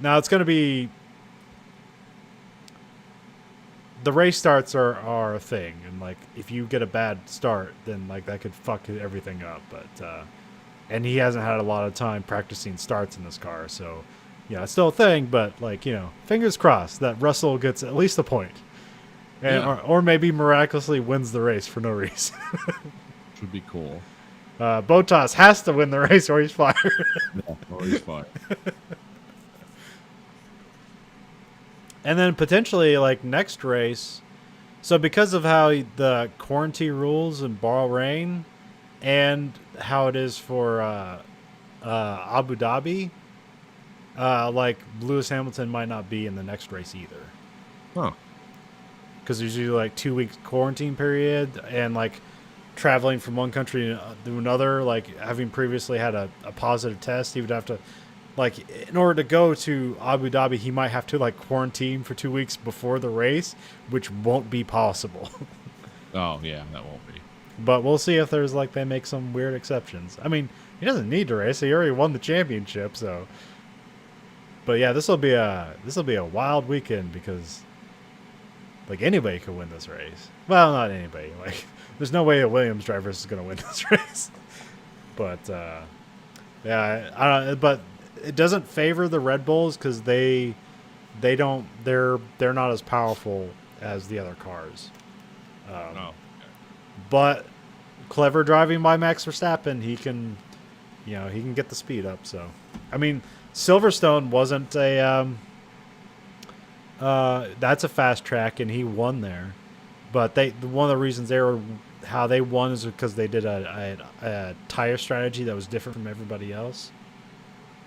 Now, it's going to be... The race starts are a thing, and, like, if you get a bad start, then, like, that could fuck everything up, but... And he hasn't had a lot of time practicing starts in this car, so... Yeah, it's still a thing, but, like, you know, fingers crossed that Russell gets at least a point. And, Yeah. or maybe miraculously wins the race for no reason. Which would be cool. Bottas has to win the race or he's fired. Or he's fine. And then potentially, like, next race... So because of how the quarantine rules in Bahrain and how it is for Abu Dhabi... like Lewis Hamilton might not be in the next race either, Huh. because there's usually like 2 weeks quarantine period, and like traveling from one country to another, like having previously had a positive test, he would have to, like, in order to go to Abu Dhabi, he might have to like quarantine for 2 weeks before the race, which won't be possible. Oh yeah, that won't be. But we'll see if there's like they make some weird exceptions. I mean, he doesn't need to race; he already won the championship, so. But yeah, this will be a wild weekend because like anybody could win this race. Well, not anybody. Like there's no way a Williams driver is going to win this race. But yeah, I don't. But it doesn't favor the Red Bulls because they're not as powerful as the other cars. Oh. But clever driving by Max Verstappen, he can get the speed up. So I mean. Silverstone wasn't a that's a fast track, and he won there. But one of the reasons how they won is because they did a tire strategy that was different from everybody else.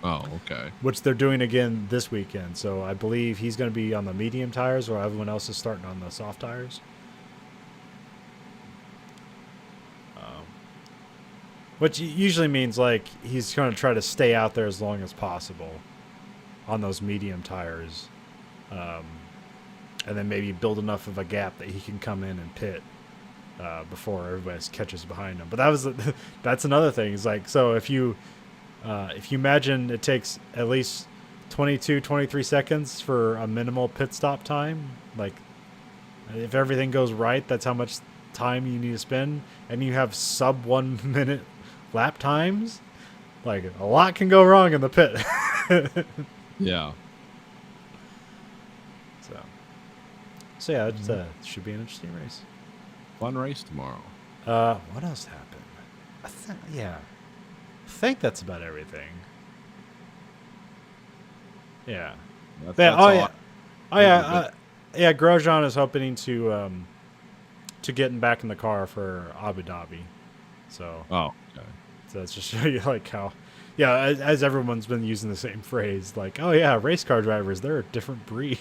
Oh, okay. Which they're doing again this weekend. So I believe he's going to be on the medium tires, while everyone else is starting on the soft tires. Which usually means, like, he's going to try to stay out there as long as possible on those medium tires. And then maybe build enough of a gap that he can come in and pit before everybody catches behind him. But that's another thing. It's like, so if you imagine it takes at least 22, 23 seconds for a minimal pit stop time, like, if everything goes right, that's how much time you need to spend, and you have sub 1 minute lap times, like a lot can go wrong in the pit. Yeah. So yeah, it should be an interesting race. Fun race tomorrow. What else happened? I think that's about everything. Yeah. That's Yeah. Grosjean is hoping to getting back in the car for Abu Dhabi. So. Oh, okay. So that's just show you like how, yeah, as everyone's been using the same phrase, like, oh yeah, race car drivers, they're a different breed.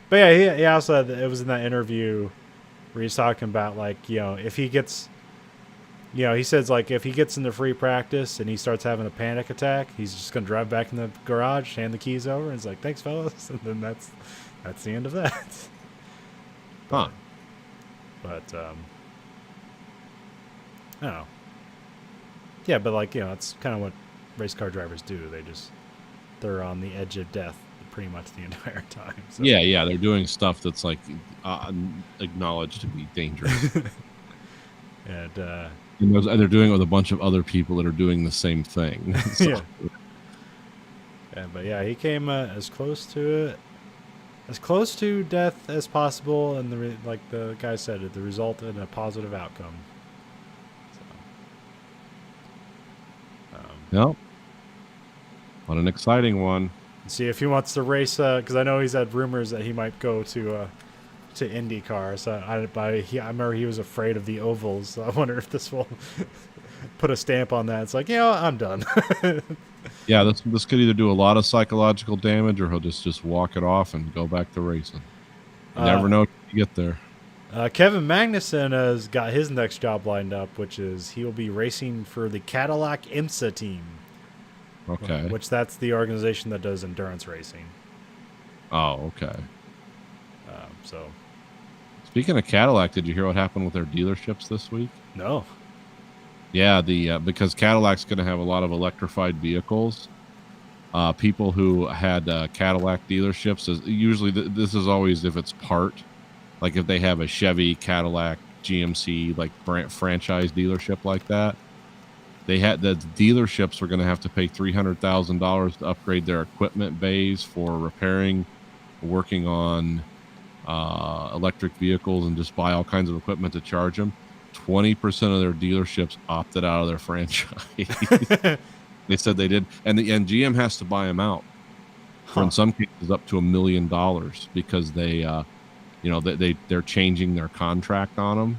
But yeah, he also it was in that interview where he's talking about, like, you know, if he gets, you know, he says, like, if he gets into free practice and he starts having a panic attack, he's just gonna drive back in the garage, hand the keys over, and he's like, thanks fellas, and then that's the end of that. Huh. But I don't know. Yeah, but, like, you know, it's kind of what race car drivers do. They're on the edge of death pretty much the entire time. So. Yeah, they're doing stuff that's like acknowledged to be dangerous. And they're doing it with a bunch of other people that are doing the same thing. So. Yeah, but yeah, he came as close to it as close to death as possible, and like the guy said, the result in a positive outcome. So, Yep. What an exciting one. see if he wants to race, because I know he's had rumors that he might go to IndyCar. So I remember he was afraid of the ovals. So I wonder if this will put a stamp on that. It's like, I'm done. Yeah, this could either do a lot of psychological damage, or he'll just walk it off and go back to racing. You never know till you get there. Kevin Magnussen has got his next job lined up, which is he'll be racing for the Cadillac IMSA team. Okay. Which that's the organization that does endurance racing. Oh, okay. So, Speaking of Cadillac, did you hear what happened with their dealerships this week? no. Yeah, because Cadillac's going to have a lot of electrified vehicles. People who had Cadillac dealerships, usually this is always if it's part, like if they have a Chevy, Cadillac, GMC, like franchise dealership like that. The dealerships were going to have to pay $300,000 to upgrade their equipment bays for repairing, working on electric vehicles, and just buy all kinds of equipment to charge them. 20% of their dealerships opted out of their franchise. They said they did, and GM has to buy them out for in some cases up to $1 million because they, they're changing their contract on them.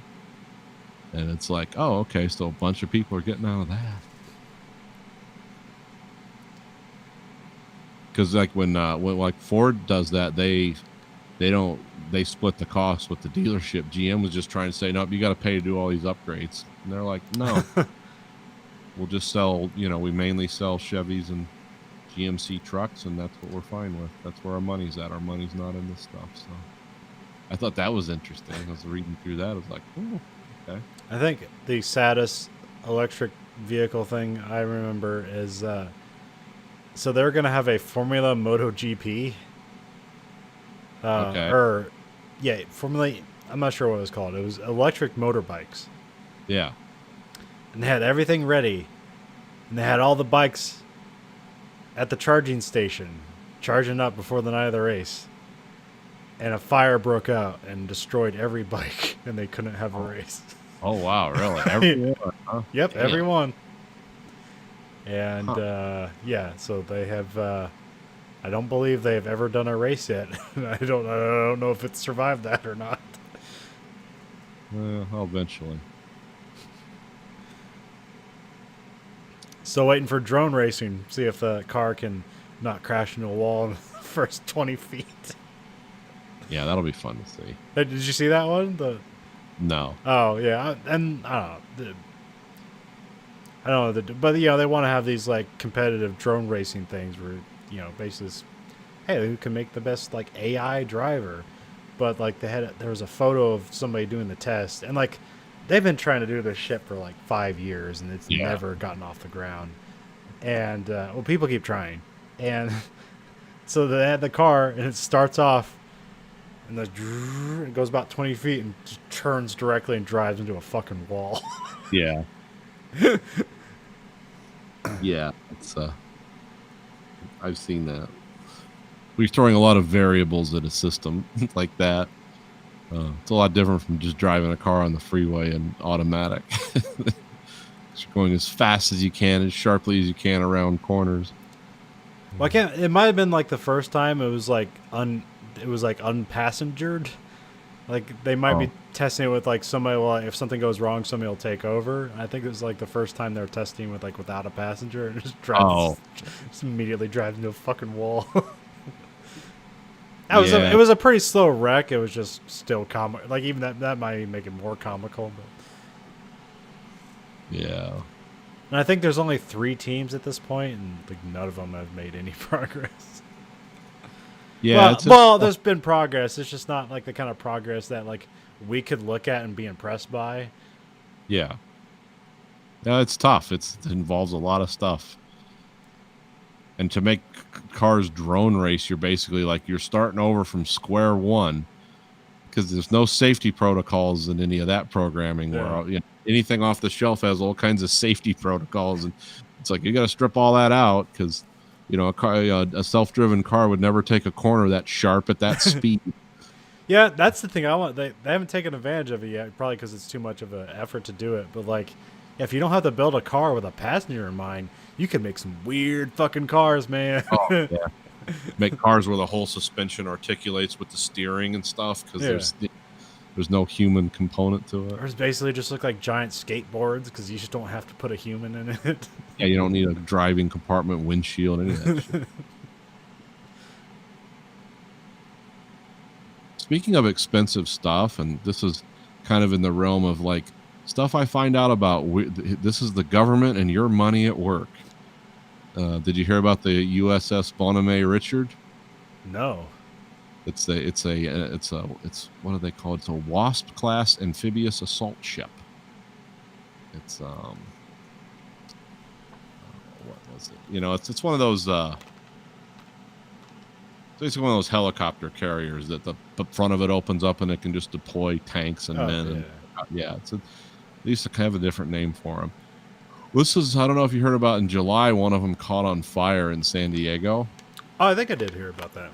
And it's like, oh, okay, so a bunch of people are getting out of that. Because like when like Ford does that, they split the cost with the dealership. GM was just trying to say, nope, you got to pay to do all these upgrades. And they're like, no, we'll just sell, we mainly sell Chevys and GMC trucks, and that's what we're fine with. That's where our money's at. Our money's not in this stuff. So I thought that was interesting. I was reading through that. I was like, oh, okay. I think the saddest electric vehicle thing I remember is so they're going to have a Formula MotoGP. Okay. Formula. I'm not sure what it was called. It was electric motorbikes. Yeah. And they had everything ready. And they had all the bikes at the charging station, charging up before the night of the race. And a fire broke out and destroyed every bike, and they couldn't have a race. Oh, wow, really? Everyone, huh? Yep, Damn. everyone. And, so they have... I don't believe they have ever done a race yet. I don't know if it's survived that or not. Well, eventually. Still waiting for drone racing. See if the car can not crash into a wall in the first 20 feet. Yeah, that'll be fun to see. Did you see that one? No. Oh, yeah. And I don't know. But, they want to have these, like, competitive drone racing things where, basically, hey, who can make the best, like, AI driver? But, like, there was a photo of somebody doing the test. And, like, they've been trying to do this shit for, like, 5 years, and it's never gotten off the ground. And, people keep trying. And so they had the car, and it starts off, and it goes about 20 feet and just turns directly and drives into a fucking wall. Yeah. Yeah, it's I've seen that. We're throwing a lot of variables at a system like that. It's a lot different from just driving a car on the freeway and automatic. You're going as fast as you can, as sharply as you can around corners. Well, it might have been like the first time it was like unpassengered. Like they might be testing it with like somebody. Well, if something goes wrong, somebody will take over. I think it was like the first time they were testing with like without a passenger, and just immediately drives into a fucking wall. It was a pretty slow wreck. It was just still comical. Like even that might even make it more comical. But Yeah. and I think there's only 3 teams at this point, and like none of them have made any progress. Yeah. There's been progress. It's just not like the kind of progress that like we could look at and be impressed by. Yeah. Yeah, it's tough. It involves a lot of stuff. And to make cars drone race, you're basically like you're starting over from square one because there's no safety protocols in any of that programming. Yeah. Where anything off the shelf has all kinds of safety protocols, and it's like you got to strip all that out because You know, a self-driven car would never take a corner that sharp at that speed. Yeah, that's the thing I want. They haven't taken advantage of it yet, probably because it's too much of an effort to do it. But like, if you don't have to build a car with a passenger in mind, you can make some weird fucking cars, man. Oh, yeah. Make cars where the whole suspension articulates with the steering and stuff because there's no human component to it. Or it's basically just look like giant skateboards because you just don't have to put a human in it. Yeah, you don't need a driving compartment, windshield, any of that shit. Speaking of expensive stuff, and this is kind of in the realm of like stuff I find out about, this is the government and your money at work. Did you hear about the USS Bonhomme Richard? No. It's what do they call it? It's a WASP class amphibious assault ship. It's what was it? You know, it's one of those it's basically one of those helicopter carriers that the front of it opens up and it can just deploy tanks and men. Yeah. And, they used to have a different name for them. This is, I don't know if you heard about in July, one of them caught on fire in San Diego. Oh, I think I did hear about that.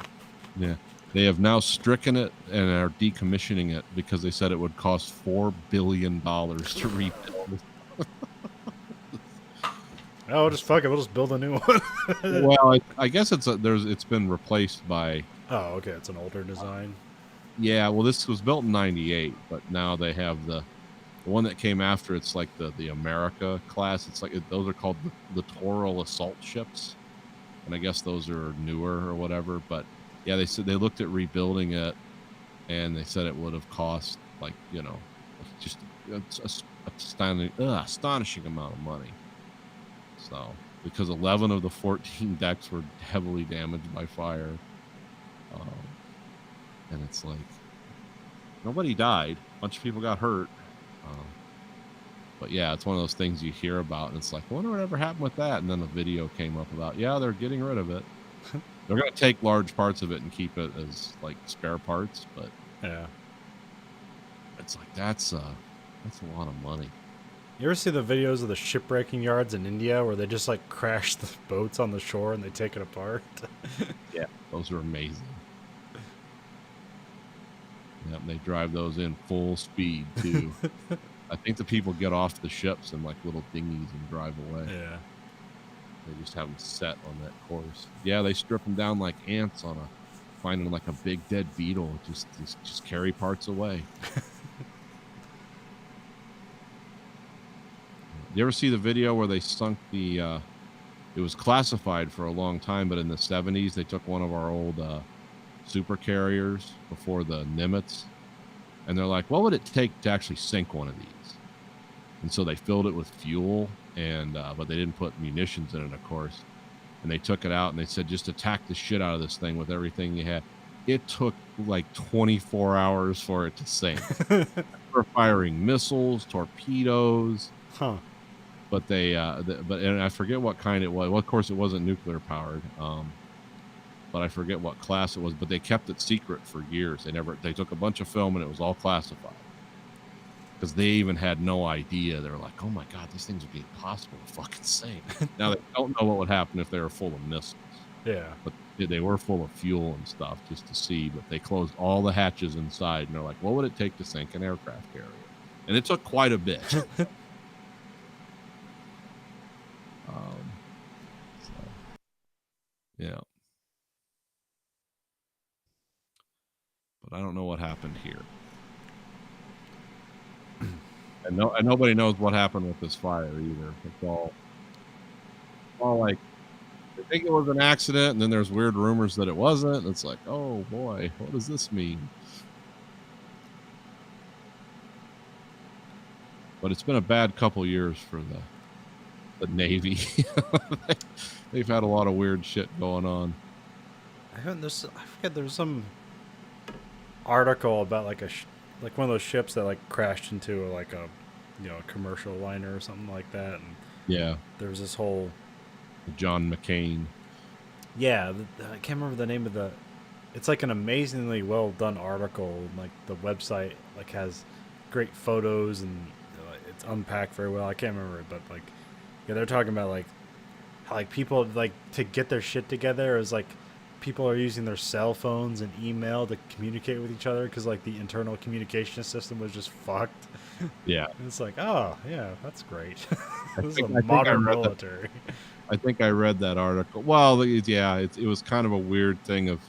Yeah. They have now stricken it and are decommissioning it because they said it would cost $4 billion to rebuild. Oh, just fuck it. We'll just build a new one. Well, I guess it's been replaced by. Oh, okay. It's an older design. Yeah, well, this was built in '98, but now they have the one that came after. It's like the America class. It's like those are called the littoral assault ships, and I guess those are newer or whatever. But yeah, they said they looked at rebuilding it, and they said it would have cost like just astonishing amount of money. So, because 11 of the 14 decks were heavily damaged by fire. And it's like, nobody died. A bunch of people got hurt. But yeah, it's one of those things you hear about, and it's like, I wonder whatever happened with that. And then a video came up about, yeah, they're getting rid of it. They're going to take large parts of it and keep it as like spare parts. But yeah, it's like, that's a lot of money. You ever see the videos of the shipbreaking yards in India where they just like crash the boats on the shore and they take it apart? Yeah, those are amazing. Yep, they drive those in full speed too. I think the people get off the ships in like little dinghies and drive away. Yeah. They just have them set on that course. Yeah, they strip them down like ants finding like a big dead beetle. Just carry parts away. You ever see the video where they sunk the? It was classified for a long time, but in the 70s they took one of our old super carriers before the Nimitz, and they're like, what would it take to actually sink one of these? And so they filled it with fuel, and but they didn't put munitions in it, of course. And they took it out and they said, just attack the shit out of this thing with everything you had. It took like 24 hours for it to sink. They were firing missiles, torpedoes. Huh. But and I forget what kind it was. Well, of course, it wasn't nuclear powered. But I forget what class it was. But they kept it secret for years. They took a bunch of film and it was all classified because they even had no idea. They were like, "Oh my God, these things would be impossible to fucking sink." Now they don't know what would happen if they were full of missiles. Yeah. But they were full of fuel and stuff just to see. But they closed all the hatches inside, and they're like, "What would it take to sink an aircraft carrier?" And it took quite a bit. Yeah. But I don't know what happened here. And nobody knows what happened with this fire either. It's all like they think it was an accident, and then there's weird rumors that it wasn't. And it's like, oh boy, what does this mean? But it's been a bad couple years for the Navy. They've had a lot of weird shit going on. I forget, there's some article about like like one of those ships that like crashed into like a commercial liner or something like that, and yeah, there was this whole John McCain. Yeah, I can't remember the name of it's like an amazingly well done article. Like the website like has great photos and it's unpacked very well. I can't remember it, but like, yeah, they're talking about like like people like to get their shit together is like people are using their cell phones and email to communicate with each other because like the internal communication system was just fucked. Yeah. And it's like, oh yeah, that's great. I This is think a I modern read that. military. I think I read that article. Well, yeah, it was kind of a weird thing of,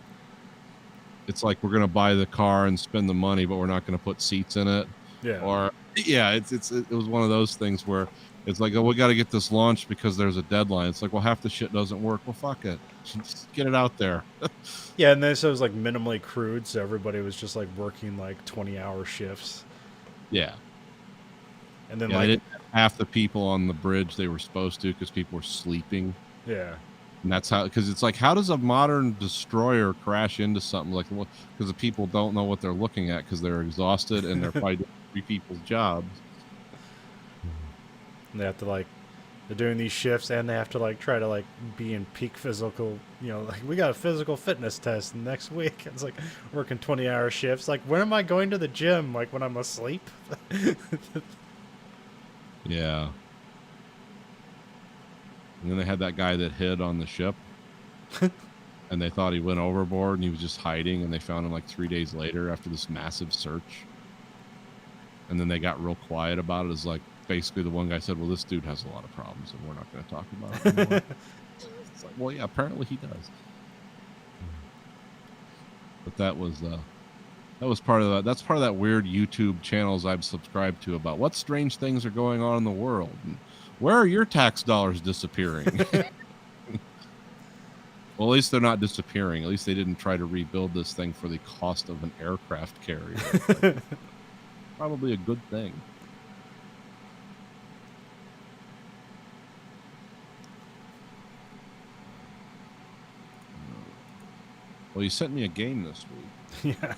it's like we're going to buy the car and spend the money, but we're not going to put seats in it. Yeah. Or yeah, it was one of those things where it's like, oh, we got to get this launched because there's a deadline. It's like, well, half the shit doesn't work. Well, fuck it, just get it out there. Yeah, and this was like minimally crude, so everybody was just like working like 20-hour shifts. Yeah. And then Yeah, they like didn't have half the people on the bridge they were supposed to because people were sleeping. yeah. And that's how, because it's like, how does a modern destroyer crash into something like, because the people don't know what they're looking at because they're exhausted and they're probably doing 3 people's jobs. And they have to like they're doing these shifts and they have to like try to like be in peak physical, you know, like we got a physical fitness test next week. It's like working 20-hour shifts. Like when am I going to the gym? Like when I'm asleep? Yeah. And then they had that guy that hid on the ship. And they thought he went overboard and he was just hiding, and they found him like 3 days later after this massive search. And then they got real quiet about it. It's like basically the one guy said, well, this dude has a lot of problems and we're not going to talk about it anymore. It's like, well, yeah, apparently he does. But that was part of that. That's part of that weird YouTube channels I've subscribed to about what strange things are going on in the world. And where are your tax dollars disappearing? Well, at least they're not disappearing. At least they didn't try to rebuild this thing for the cost of an aircraft carrier. Probably a good thing. Well, you sent me a game this week. Yeah.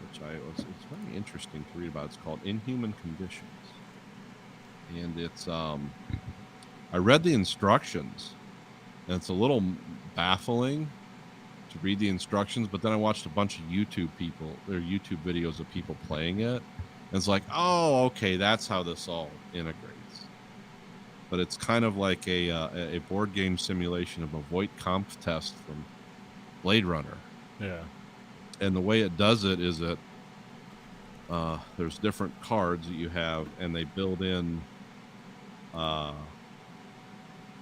Which it's very interesting to read about. It's called Inhuman Conditions. And it's I read the instructions, and it's a little baffling to read the instructions, but then I watched a bunch of YouTube YouTube videos of people playing it. And it's like, oh, okay, that's how this all integrates. But it's kind of like a board game simulation of a Voight-Kampff test from Blade Runner. Yeah. And the way it does it is that there's different cards that you have, and they build in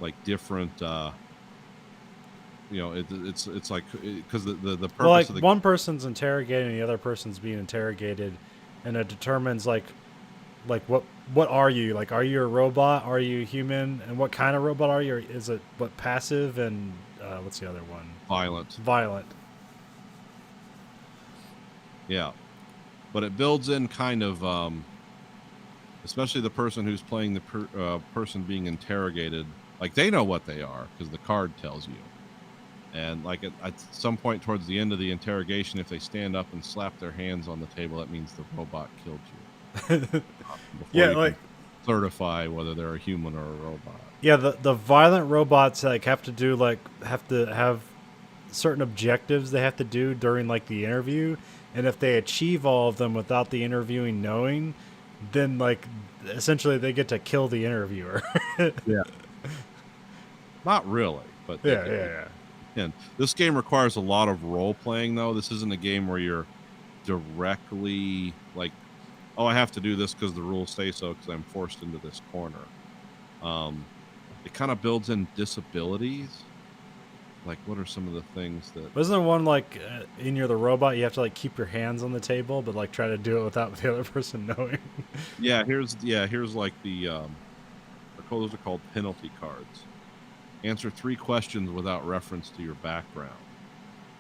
like different it's like because the purpose Well, like of the one person's interrogating, the other person's being interrogated, and it determines like what are you? Like, are you a robot? Are you human? And what kind of robot are you? Or is it what passive and what's the other one? violent. Violent. Yeah, but it builds in kind of especially the person who's playing the person being interrogated, like they know what they are because the card tells you. And like at some point towards the end of the interrogation, if they stand up and slap their hands on the table, that means the robot killed you. Before Yeah, you like can certify whether they're a human or a robot. yeah, the violent robots like have to have certain objectives they have to do during like the interview, and if they achieve all of them without the interviewing knowing, then like essentially they get to kill the interviewer. Yeah. Not really, but Yeah. And this game requires a lot of role playing, though. This isn't a game where you're directly like, oh, I have to do this because the rules say so because I'm forced into this corner. It kind of builds in disabilities. Like, what are some of the things that... Wasn't there one like in You're the Robot, you have to like keep your hands on the table, but like try to do it without the other person knowing? Here's like the those are called penalty cards. Answer 3 questions without reference to your background.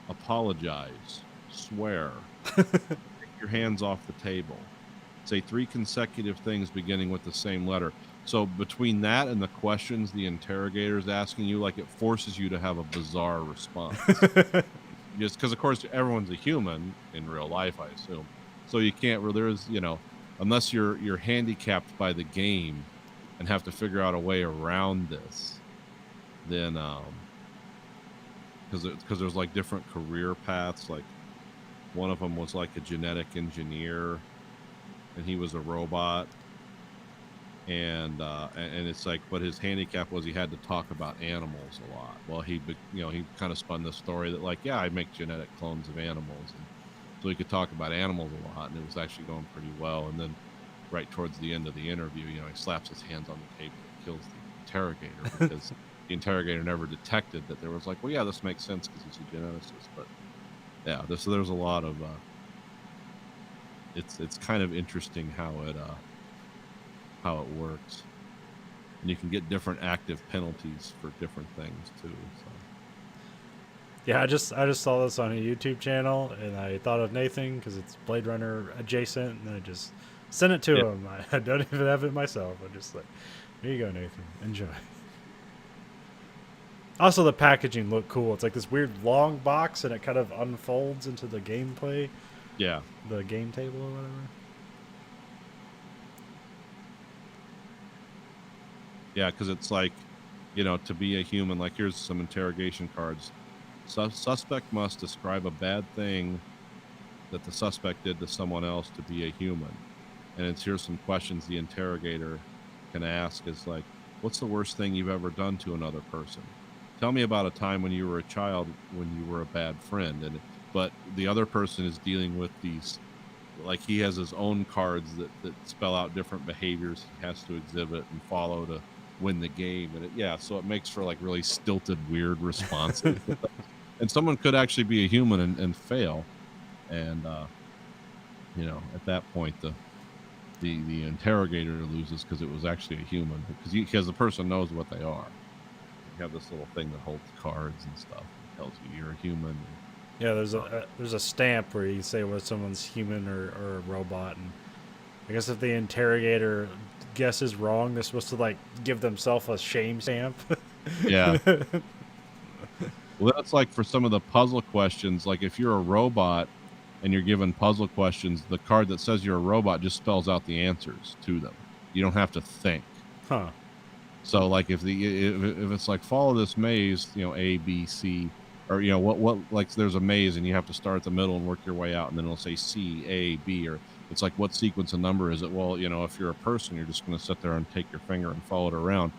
Apologize. Swear. Take your hands off the table. Say 3 consecutive things beginning with the same letter. So between that and the questions the interrogator is asking you, like it forces you to have a bizarre response. Just because, of course, everyone's a human in real life, I assume. So you can't really, there's, unless you're handicapped by the game and have to figure out a way around this, then because there's like different career paths. Like one of them was like a genetic engineer, and he was a robot, and it's like, but his handicap was he had to talk about animals a lot. Well, he kind of spun the story that like, yeah, I make genetic clones of animals, and so he could talk about animals a lot, and it was actually going pretty well. And then right towards the end of the interview, he slaps his hands on the table and kills the interrogator because the interrogator never detected that there was like, well, yeah, this makes sense because he's a geneticist. But yeah, so there's a lot of it's kind of interesting how it works, and you can get different active penalties for different things too. So. Yeah, I just saw this on a YouTube channel, and I thought of Nathan because it's Blade Runner adjacent, and I just sent it to him. I don't even have it myself. I'm just like, here you go, Nathan. Enjoy. Also, the packaging looked cool. It's like this weird long box, and it kind of unfolds into the gameplay. Yeah. The game table or whatever. Yeah, because it's like, to be a human, like here's some interrogation cards. Suspect must describe a bad thing that the suspect did to someone else to be a human. And here's some questions the interrogator can ask is like, what's the worst thing you've ever done to another person? Tell me about a time when you were a child when you were a bad friend. But the other person is dealing with these, like he has his own cards that spell out different behaviors he has to exhibit and follow to win the game. And so it makes for like really stilted, weird responses. And someone could actually be a human and fail. And, at that point, the interrogator loses because it was actually a human, because the person knows what they are. You have this little thing that holds cards and stuff. It tells you you're a human. Yeah, there's a stamp where you say whether someone's human or a robot, and I guess if the interrogator guesses wrong, they're supposed to like give themselves a shame stamp. Yeah. Well, that's like for some of the puzzle questions. Like if you're a robot and you're given puzzle questions, the card that says you're a robot just spells out the answers to them. You don't have to think. Huh. So like if it's like follow this maze, A, B, C, or what like there's a maze and you have to start at the middle and work your way out, and then it'll say C, A, B, or it's like what sequence of number is it? Well, if you're a person, you're just going to sit there and take your finger and follow it around.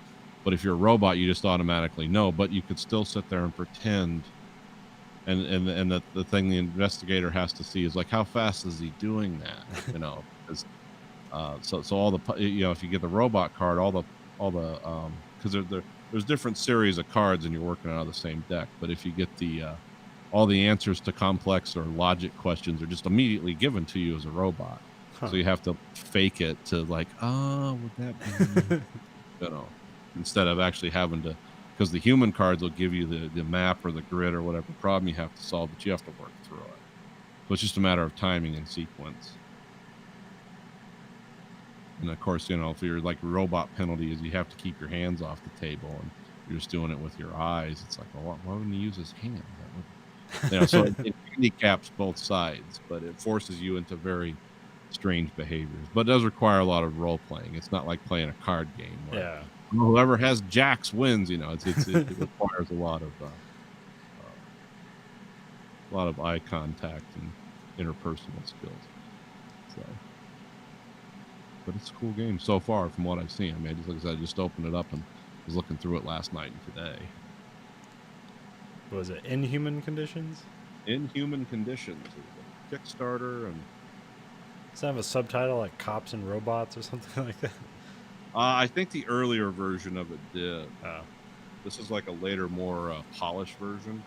But if you're a robot, you just automatically know. But you could still sit there and pretend. And the thing the investigator has to see is like, how fast is he doing that? Because so all the if you get the robot card, all the because there's different series of cards and you're working out of the same deck. But if you get the all the answers to complex or logic questions are just immediately given to you as a robot. Huh. So you have to fake it to like, would that be? Instead of actually having to, because the human cards will give you the map or the grid or whatever problem you have to solve, but you have to work through it. So it's just a matter of timing and sequence. And of course, if you're like robot penalty is you have to keep your hands off the table and you're just doing it with your eyes. It's like, well, why wouldn't he use his hands? So it handicaps both sides, but it forces you into very strange behaviors. But it does require a lot of role playing. It's not like playing a card game. Where whoever has jacks wins. It requires a lot of eye contact and interpersonal skills. So, but it's a cool game so far from what I've seen. I mean, like I said, I just opened it up and was looking through it last night and today. Was it Inhuman Conditions? Inhuman Conditions. It was a Kickstarter, and does it have a subtitle like Cops and Robots or something like that? I think the earlier version of it did. Oh. This is like a later, more polished version,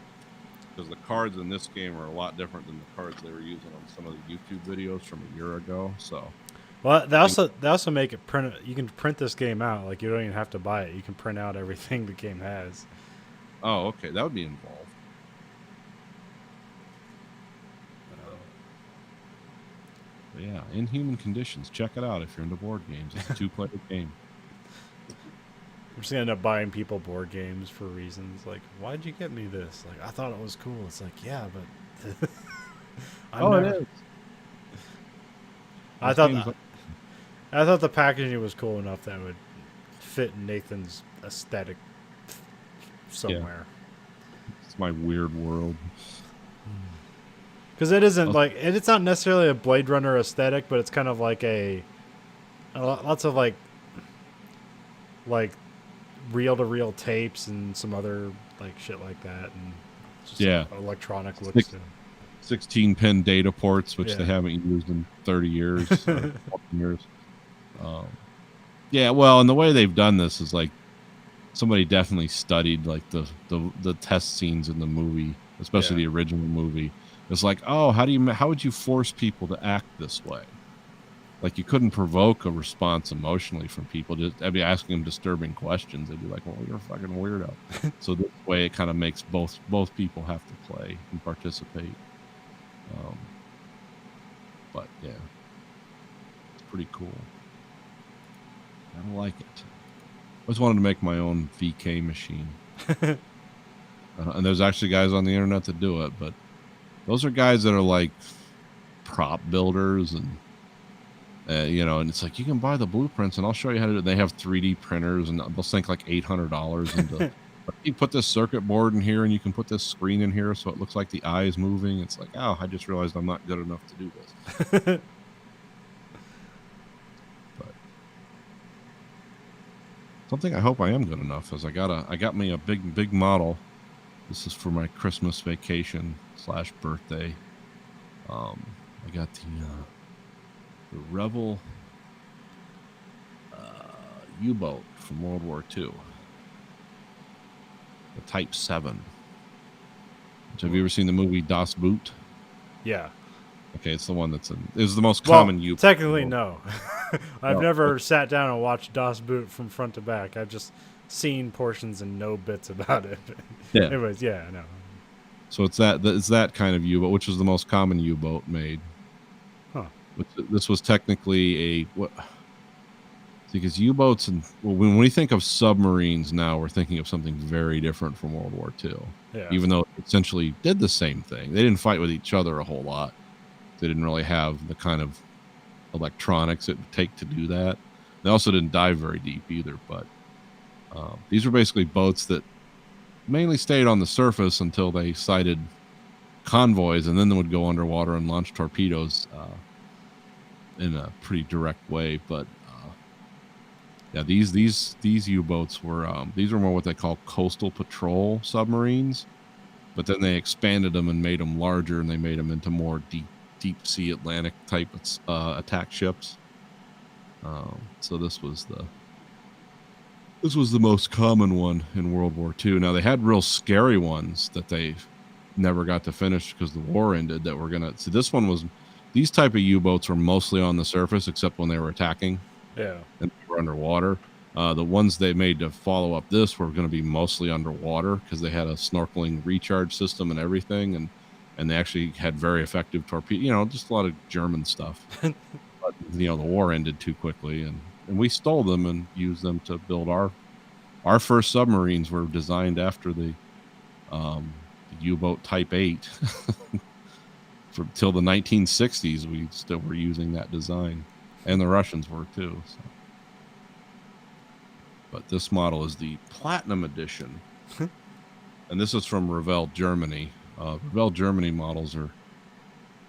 because the cards in this game are a lot different than the cards they were using on some of the YouTube videos from a year ago. So, well, they also make it print. You can print this game out. Like you don't even have to buy it. You can print out everything the game has. Oh, okay, that would be involved. Yeah, Inhuman Conditions. Check it out if you're into board games. It's a 2-player game. I'm just gonna end up buying people board games for reasons like, why'd you get me this? Like, I thought it was cool. It's like, yeah, but it is. I thought the packaging was cool enough that it would fit Nathan's aesthetic somewhere. Yeah. It's my weird world. Because it isn't like it's not necessarily a Blade Runner aesthetic, but it's kind of like lots of like like reel-to-reel tapes and some other like shit like that, and just Yeah. electronic looks Six- to it. 16-pin data ports, which they Yeah. haven't used in 30 years. 40 years. Yeah, well, and the way they've done this is like somebody definitely studied like the test scenes in the movie, especially Yeah. the original movie. It's like, oh, how would you force people to act this way? Like you couldn't provoke a response emotionally from people. Just I'd be asking them disturbing questions. They'd be like, "Well, you're a fucking weirdo." So this way, it kind of makes both people have to play and participate. But yeah, it's pretty cool. I don't like it. I always wanted to make my own VK machine. And there's actually guys on the internet that do it, but those are guys that are like prop builders and and it's like you can buy the blueprints and I'll show you how to do it. They have 3D printers and they'll sink like $800 into. You put this circuit board in here and you can put this screen in here so it looks like the eye is moving. It's like, oh, I just realized I'm not good enough to do this. But something I hope I am good enough is I got me a big model. This is for my Christmas vacation / birthday. I got the Rebel U-boat from World War II. The Type 7. Have you ever seen the movie Das Boot? Yeah. Okay, it's the one that's is the most common Well, U-boat. technically, no. I've No. never sat down and watched Das Boot from front to back. I've just seen portions and know bits about it. Yeah. Anyways, yeah, I know. So it's that kind of U-boat, which is the most common U-boat made. Huh. This was technically because U-boats and when we think of submarines now, we're thinking of something very different from World War II. Yeah. Even though it essentially did the same thing, they didn't fight with each other a whole lot. They didn't really have the kind of electronics it would take to do that. They also didn't dive very deep either. But these were basically boats that mainly stayed on the surface until they sighted convoys, and then they would go underwater and launch torpedoes in a pretty direct way. But yeah, these U-boats were these were more what they call coastal patrol submarines, but then they expanded them and made them larger, and they made them into more deep sea Atlantic type attack ships. So this was the most common one in World War II. Now they had real scary ones that they never got to finish because the war ended. That were gonna. So this one was. These type of U-boats were mostly on the surface, except when they were attacking. Yeah. And they were underwater. The ones they made to follow up this were going to be mostly underwater because they had a snorkeling recharge system and everything, and they actually had very effective torpedo. Just a lot of German stuff. But the war ended too quickly, and we stole them and used them to build our first submarines. Were designed after the U-boat Type 8. Till the 1960s, we still were using that design. And the Russians were too. So. But this model is the Platinum Edition. And this is from Revell, Germany. Revell, Germany models are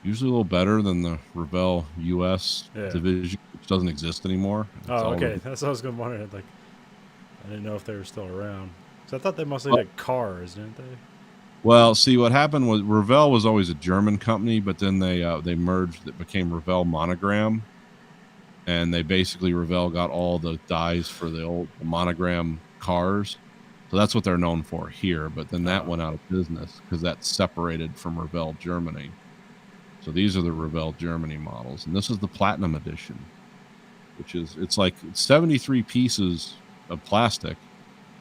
usually a little better than the Revell US division, which doesn't exist anymore. Oh, okay. That's what I was going to wonder. Like, I didn't know if they were still around. So I thought they mostly did cars, didn't they? Well, see, what happened was Revell was always a German company, but then they merged. It became Revell Monogram. And they basically, Revell got all the dies for the old Monogram cars. So that's what they're known for here. But then that went out of business because that's separated from Revell Germany. So these are the Revell Germany models. And this is the Platinum Edition, which is, it's like 73 pieces of plastic,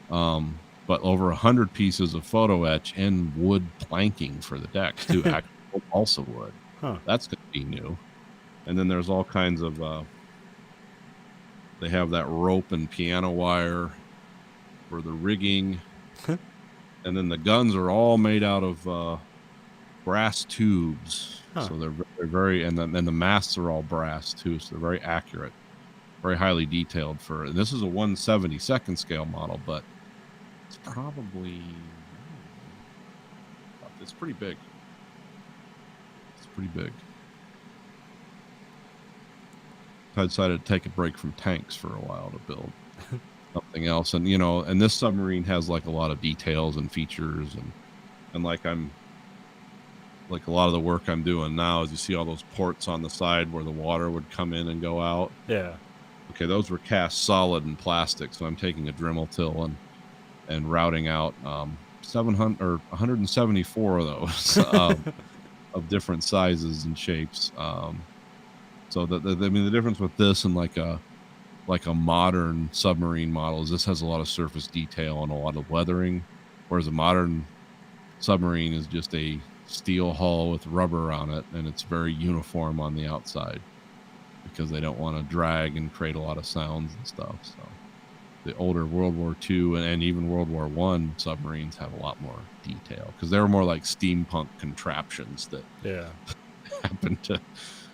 but over 100 pieces of photo etch and wood planking for the decks, too. Actual balsa wood. Huh. That's going to be new. And then there's all kinds of... they have that rope and piano wire for the rigging. And then the guns are all made out of brass tubes. Huh. So they're very... And then the masts are all brass, too. So they're very accurate. Very highly detailed for... And this is a 1/72 scale model, but it's probably... It's pretty big. It's pretty big. I decided to take a break from tanks for a while to build. something else. And and this submarine has like a lot of details and features, and like a lot of the work I'm doing now is you see all those ports on the side where the water would come in and go out. Yeah. Okay, those were cast solid in plastic, so I'm taking a Dremel till and routing out 700 or 174 of those of different sizes and shapes. So the difference with this and like a modern submarine model is this has a lot of surface detail and a lot of weathering, whereas a modern submarine is just a steel hull with rubber on it, and it's very uniform on the outside because they don't want to drag and create a lot of sounds and stuff. So the older World War II and even World War I submarines have a lot more detail because they were more like steampunk contraptions that happen to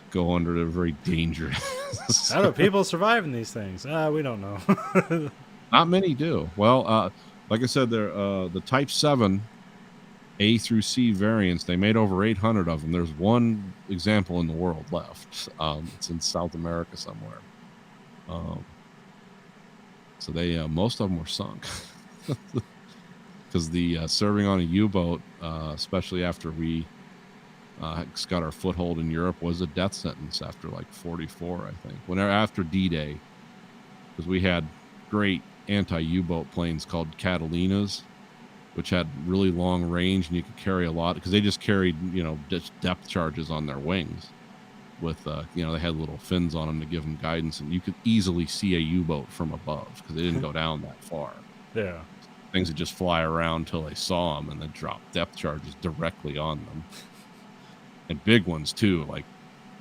go under the very dangerous. How do people survive in these things? We don't know. Not many do. Well, like I said, they're the Type 7 A through C variants. They made over 800 of them. There's one example in the world left. It's in South America somewhere. So they most of them were sunk because the serving on a U-boat, especially after we got our foothold in Europe, was a death sentence after like 44, I think. Whenever after D-Day, because we had great anti-U-boat planes called Catalinas, which had really long range and you could carry a lot because they just carried just depth charges on their wings with they had little fins on them to give them guidance, and you could easily see a U-boat from above because they didn't go down that far. Yeah, things would just fly around till they saw them and then drop depth charges directly on them. And big ones too, like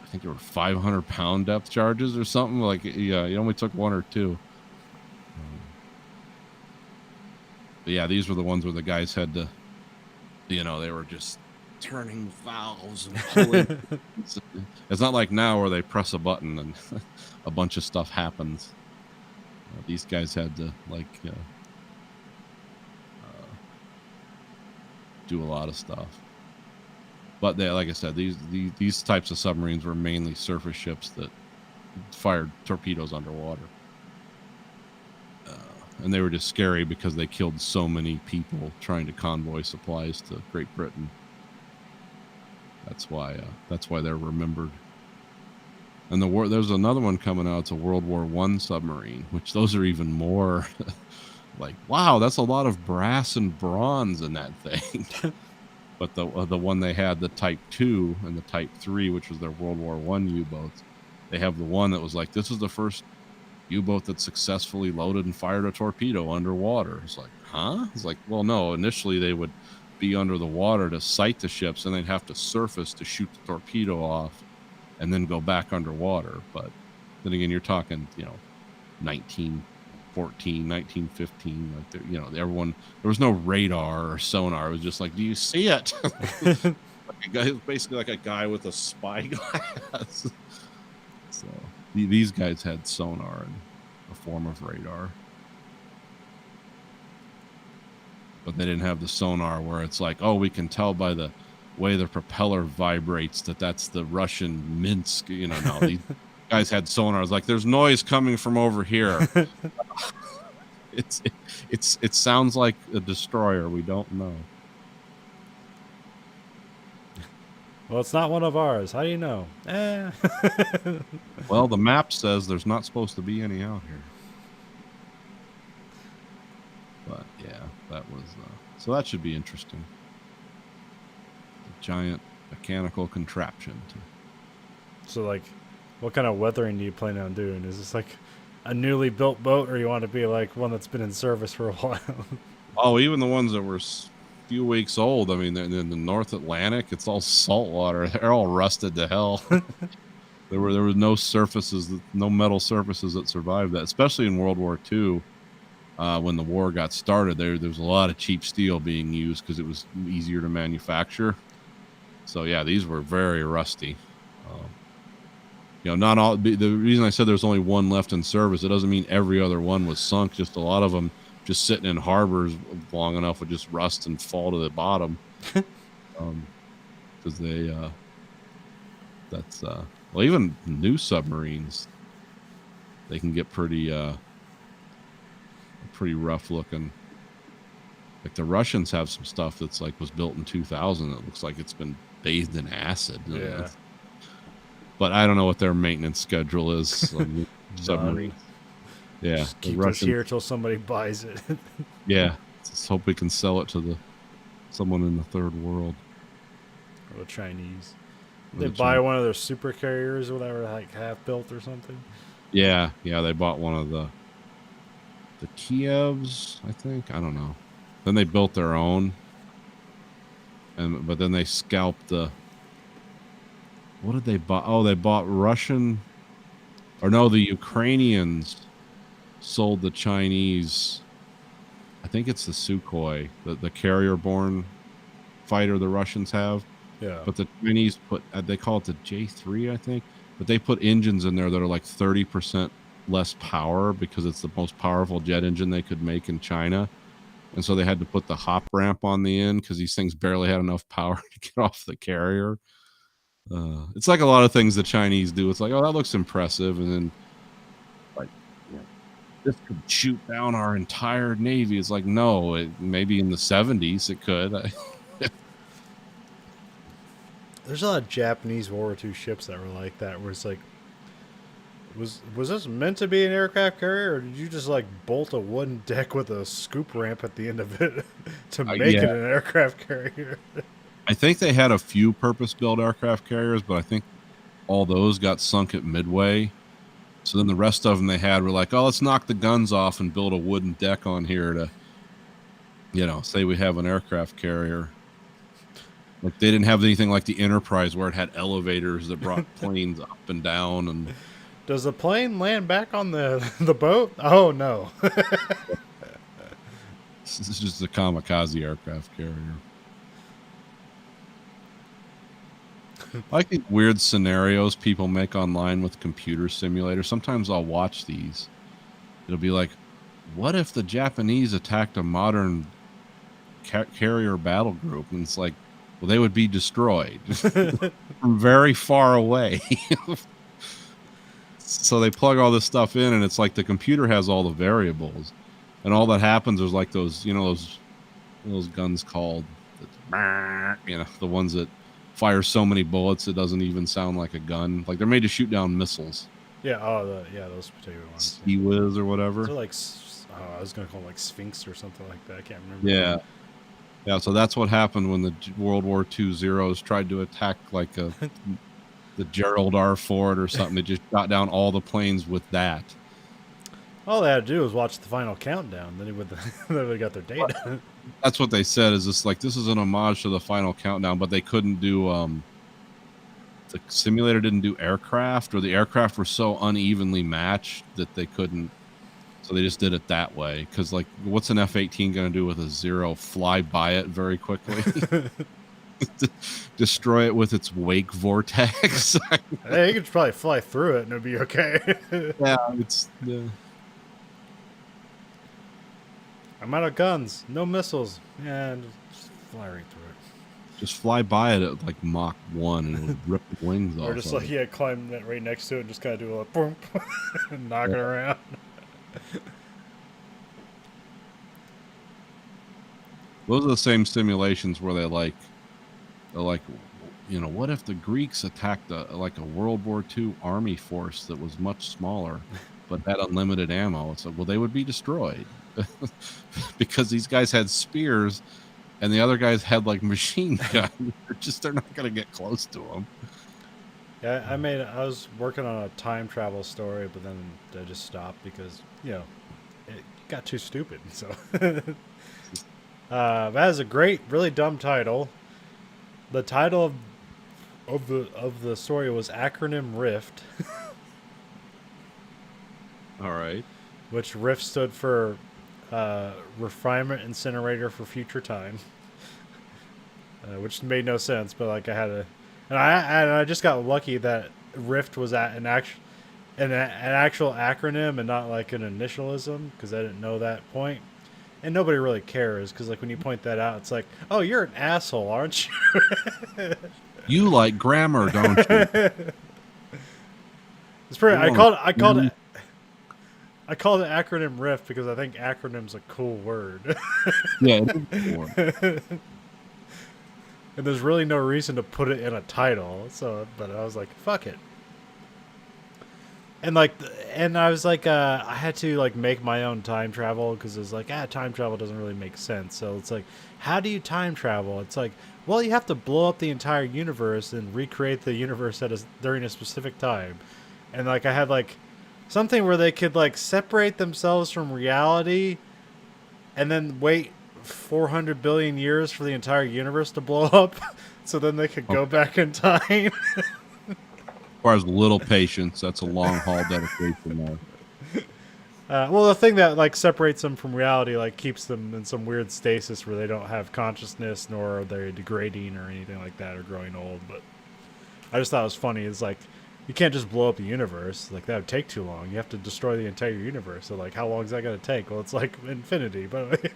I think there were 500-pound depth charges or something. Like you only took one or two. But yeah, these were the ones where the guys had to, they were just turning valves and pulling. It's not like now where they press a button and a bunch of stuff happens. These guys had to do a lot of stuff. But they, like I said, these types of submarines were mainly surface ships that fired torpedoes underwater. And they were just scary because they killed so many people trying to convoy supplies to Great Britain. That's why they're remembered. And there's another one coming out. It's a World War I submarine, which those are even more like, wow, that's a lot of brass and bronze in that thing. But the one they had, the Type 2 and the Type 3, which was their World War I U-boats, they have the one that was like, this is the first U-boat that successfully loaded and fired a torpedo underwater. It's like, huh? It's like, well, no, initially they would be under the water to sight the ships, and they'd have to surface to shoot the torpedo off and then go back underwater. But then again, you're talking, 1914, 1915, everyone, there was no radar or sonar. It was just like, do you see it? Basically like a guy with a spyglass. So these guys had sonar in a form of radar, but they didn't have the sonar where it's like, oh, we can tell by the way the propeller vibrates that's the Russian Minsk. No, these guys had sonar. It's like, there's noise coming from over here. It sounds like a destroyer. We don't know. Well, it's not one of ours. How do you know? Well, the map says there's not supposed to be any out here. But yeah, that was so that should be interesting. A giant mechanical contraption. So, like, what kind of weathering do you plan on doing? Is this like a newly built boat, or you want to be like one that's been in service for a while? Oh, even the ones that were few weeks old. I mean, in the North Atlantic, it's all salt water. They're all rusted to hell. There was no surfaces, no metal surfaces that survived that, especially in World War II. When the war got started, there was a lot of cheap steel being used because it was easier to manufacture. So yeah, these were very rusty. Not all. The reason I said there's only one left in service, it doesn't mean every other one was sunk. Just a lot of them just sitting in harbors long enough would just rust and fall to the bottom. Because they, well, even new submarines, they can get pretty pretty rough looking. Like the Russians have some stuff that's like was built in 2000 that looks like it's been bathed in acid. Yeah. But I don't know what their maintenance schedule is. Like, submarines. Yeah. Just the keep us Russian- here till somebody buys it. Yeah. Let's hope we can sell it to someone in the third world. Or the Chinese. Or They the buy Chinese. one of their super carriers or whatever, like half built or something. Yeah. They bought one of the Kievs, I think. I don't know. Then they built their own. But then they scalped the. What did they buy? Oh, they bought Russian. Or no, the Ukrainians sold the Chinese. I think it's the Sukhoi, the carrier-borne fighter the Russians have. Yeah. But the Chinese put, they call it the J3, I think. But they put engines in there that are like 30% less power because it's the most powerful jet engine they could make in China. And so they had to put the hop ramp on the end because these things barely had enough power to get off the carrier. It's like a lot of things the Chinese do. It's like, oh, that looks impressive. And then, like, this could shoot down our entire Navy. It's like, no, maybe in the 70s it could. There's a lot of Japanese World War II ships that were like that, where it's like, was this meant to be an aircraft carrier, or did you just like bolt a wooden deck with a scoop ramp at the end of it to make it yeah. an aircraft carrier? I think they had a few purpose-built aircraft carriers, but I think all those got sunk at Midway. So then the rest of them they had were like, oh, let's knock the guns off and build a wooden deck on here to, say we have an aircraft carrier. Like they didn't have anything like the Enterprise where it had elevators that brought planes up and down. And Does the plane land back on the boat? Oh no. this is just a kamikaze aircraft carrier. I like these weird scenarios people make online with computer simulators. Sometimes I'll watch these. It'll be like, what if the Japanese attacked a modern carrier battle group? And it's like, well, they would be destroyed from very far away. So they plug all this stuff in, and it's like the computer has all the variables. And all that happens is like those guns called, the ones that fire so many bullets it doesn't even sound like a gun. Like they're made to shoot down missiles. Yeah. Those particular ones. Sea-Whiz or whatever. They're like, I was gonna call them like Sphinx or something like that. I can't remember. Yeah. So that's what happened when the World War II Zeros tried to attack like the Gerald R. Ford or something. They just shot down all the planes with that. All they had to do was watch the final countdown. Then they would have got their data. That's what they said. Is this like this is an homage to the final countdown, but they couldn't do. The simulator didn't do aircraft, or the aircraft were so unevenly matched that they couldn't. So they just did it that way. Because like, what's an F-18 going to do with a Zero? Fly by it very quickly, destroy it with its wake vortex. Hey, you could probably fly through it and it'd be okay. Yeah, it's. I'm out of guns. No missiles. Yeah, just fly right through it. Just fly by it at like Mach 1 and it'll rip the wings off. Or just of like, it. climb that right next to it and just kind of do a boom and knock it around. Those are the same simulations where they're like, what if the Greeks attacked a World War II army force that was much smaller, but had unlimited ammo? It's like, well, they would be destroyed because these guys had spears and the other guys had like machine guns. They're not going to get close to them. Yeah, I was working on a time travel story, but then I just stopped because, it got too stupid. So, that is a great, really dumb title. The title of the story was Acronym Rift, All right. which Rift stood for Refinement Incinerator for Future Time, which made no sense, but like I had to. And I just got lucky that Rift was at an actual acronym and not like an initialism, because I didn't know that point. And nobody really cares, because like when you point that out, it's like, oh, you're an asshole, aren't you? You like grammar, don't you? It's pretty. I called I call it acronym riff because I think acronym's a cool word. Yeah, it is cool. And there's really no reason to put it in a title. So, but I was like, fuck it. And like, and I was like, I had to like make my own time travel because it was like, time travel doesn't really make sense. So it's like, how do you time travel? It's like, well, you have to blow up the entire universe and recreate the universe during a specific time. And like, I had like something where they could like separate themselves from reality and then wait 400 billion years for the entire universe to blow up so then they could go back in time. Requires little patience. That's a long haul dedication there. Well, the thing that like separates them from reality, like keeps them in some weird stasis where they don't have consciousness, nor are they degrading or anything like that, or growing old. But I just thought it was funny. It's like you can't just blow up the universe. Like that would take too long. You have to destroy the entire universe. So like, how long is that going to take? Well, it's like infinity, but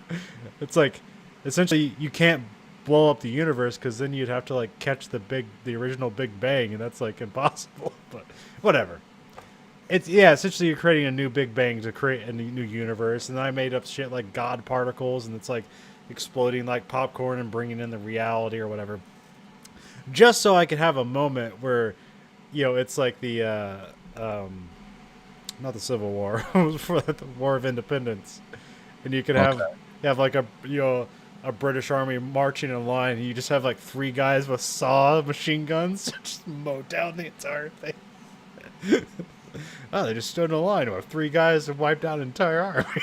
it's like essentially you can't blow up the universe because then you'd have to like catch the original Big Bang, and that's like impossible. But whatever. It's essentially you're creating a new Big Bang to create a new universe, and I made up shit like God particles, and it's like exploding like popcorn and bringing in the reality or whatever, just so I could have a moment where, it's like the not the Civil War, it was for the War of Independence, and you could have like a a British army marching in line, and you just have like 3 guys with saw machine guns just mow down the entire thing. Oh, they just stood in a line with 3 guys and wiped out an entire army.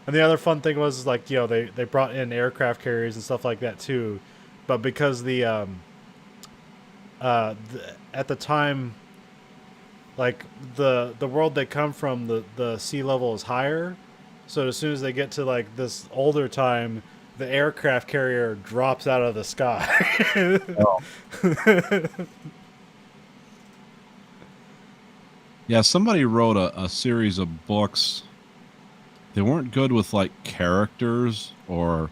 And the other fun thing was like, they brought in aircraft carriers and stuff like that too. But because at the time, like the world they come from, the sea level is higher. So as soon as they get to like this older time, the aircraft carrier drops out of the sky. Oh. Yeah, somebody wrote a series of books. They weren't good with like characters, or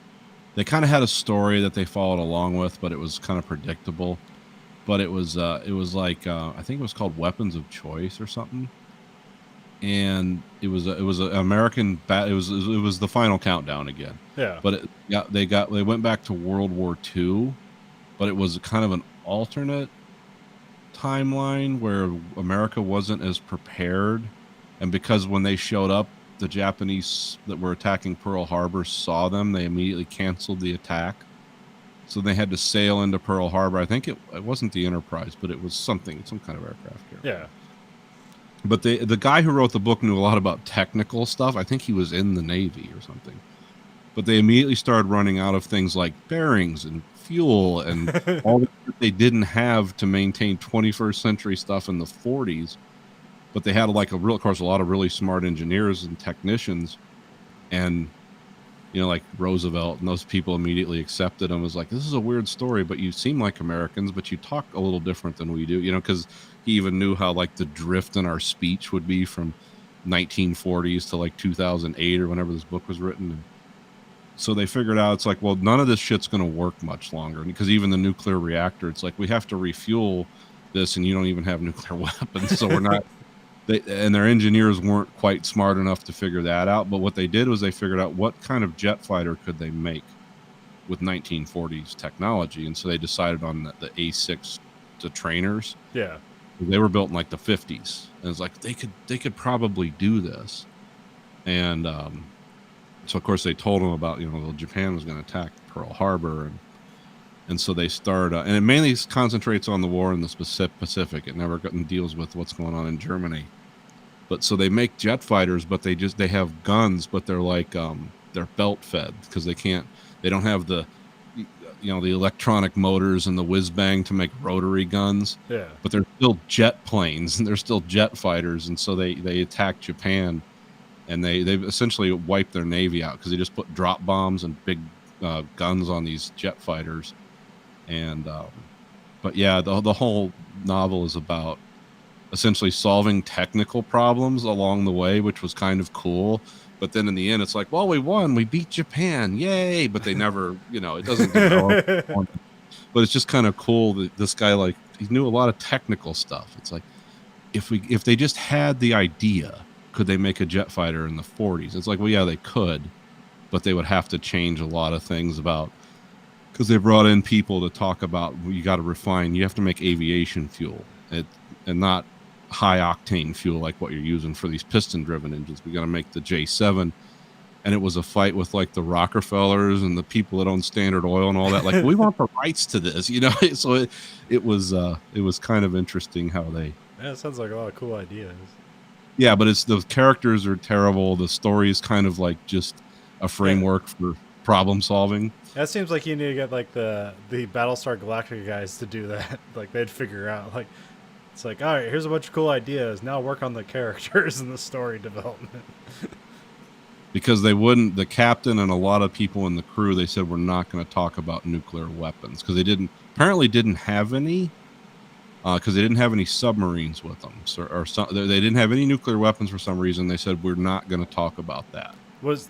they kind of had a story that they followed along with, but it was kind of predictable. But it was like I think it was called Weapons of Choice or something. And it was an American it was the final countdown again. Yeah. But they went back to World War II, but it was kind of an alternate timeline where America wasn't as prepared, and because when they showed up, the Japanese that were attacking Pearl Harbor saw them, they immediately canceled the attack, so they had to sail into Pearl Harbor. I think it wasn't the Enterprise, but it was some kind of aircraft carrier. Yeah. But the guy who wrote the book knew a lot about technical stuff. I think he was in the Navy or something. But they immediately started running out of things like bearings and fuel and all that they didn't have to maintain 21st century stuff in the 40s. But they had of course, a lot of really smart engineers and technicians, and like Roosevelt and those people immediately accepted them as like, this is a weird story, but you seem like Americans, but you talk a little different than we do, because he even knew how like the drift in our speech would be from 1940s to like 2008 or whenever this book was written. And so they figured out, it's like, well, none of this shit's going to work much longer, because even the nuclear reactor, it's like we have to refuel this, and you don't even have nuclear weapons, so we're not. And their engineers weren't quite smart enough to figure that out. But what they did was they figured out what kind of jet fighter could they make with 1940s technology, and so they decided on the A6, the trainers. Yeah. They were built in like the 50s, and it's like they could probably do this, and so of course they told them about Japan was going to attack Pearl Harbor, and so they start and it mainly concentrates on the war in the Pacific. It never deals with what's going on in Germany. But so they make jet fighters, but they have guns, but they're like they're belt fed, because they don't have the the electronic motors and the whiz bang to make rotary guns. Yeah. But they're still jet planes, and they're still jet fighters, and so they attack Japan, and they've essentially wiped their navy out, because they just put drop bombs and big guns on these jet fighters. And but yeah, the whole novel is about essentially solving technical problems along the way, which was kind of cool. But then in the end, it's like, well, we won, we beat Japan, yay! But they never, it doesn't develop. But it's just kind of cool that this guy, he knew a lot of technical stuff. It's like, if they just had the idea, could they make a jet fighter in the 40s? It's like, well, yeah, they could, but they would have to change a lot of things about, because they brought in people to talk about, well, you got to refine, you have to make aviation fuel and not high octane fuel like what you're using for these piston driven engines. We got to make the J7. And it was a fight with like the Rockefellers and the people that own Standard Oil and all that. Like, we want the rights to this, you know? So it was kind of interesting how they. Yeah, it sounds like a lot of cool ideas. Yeah, but it's, the characters are terrible. The story is kind of like just a framework for problem solving. That seems like you need to get like the Battlestar Galactica guys to do that. Like, they'd figure out, like, it's like, all right, here's a bunch of cool ideas. Now work on the characters and the story development. Because they wouldn't, the captain and a lot of people in the crew, they said, we're not going to talk about nuclear weapons, because they apparently didn't have any, because they didn't have any submarines with them, they didn't have any nuclear weapons for some reason. They said, we're not going to talk about that.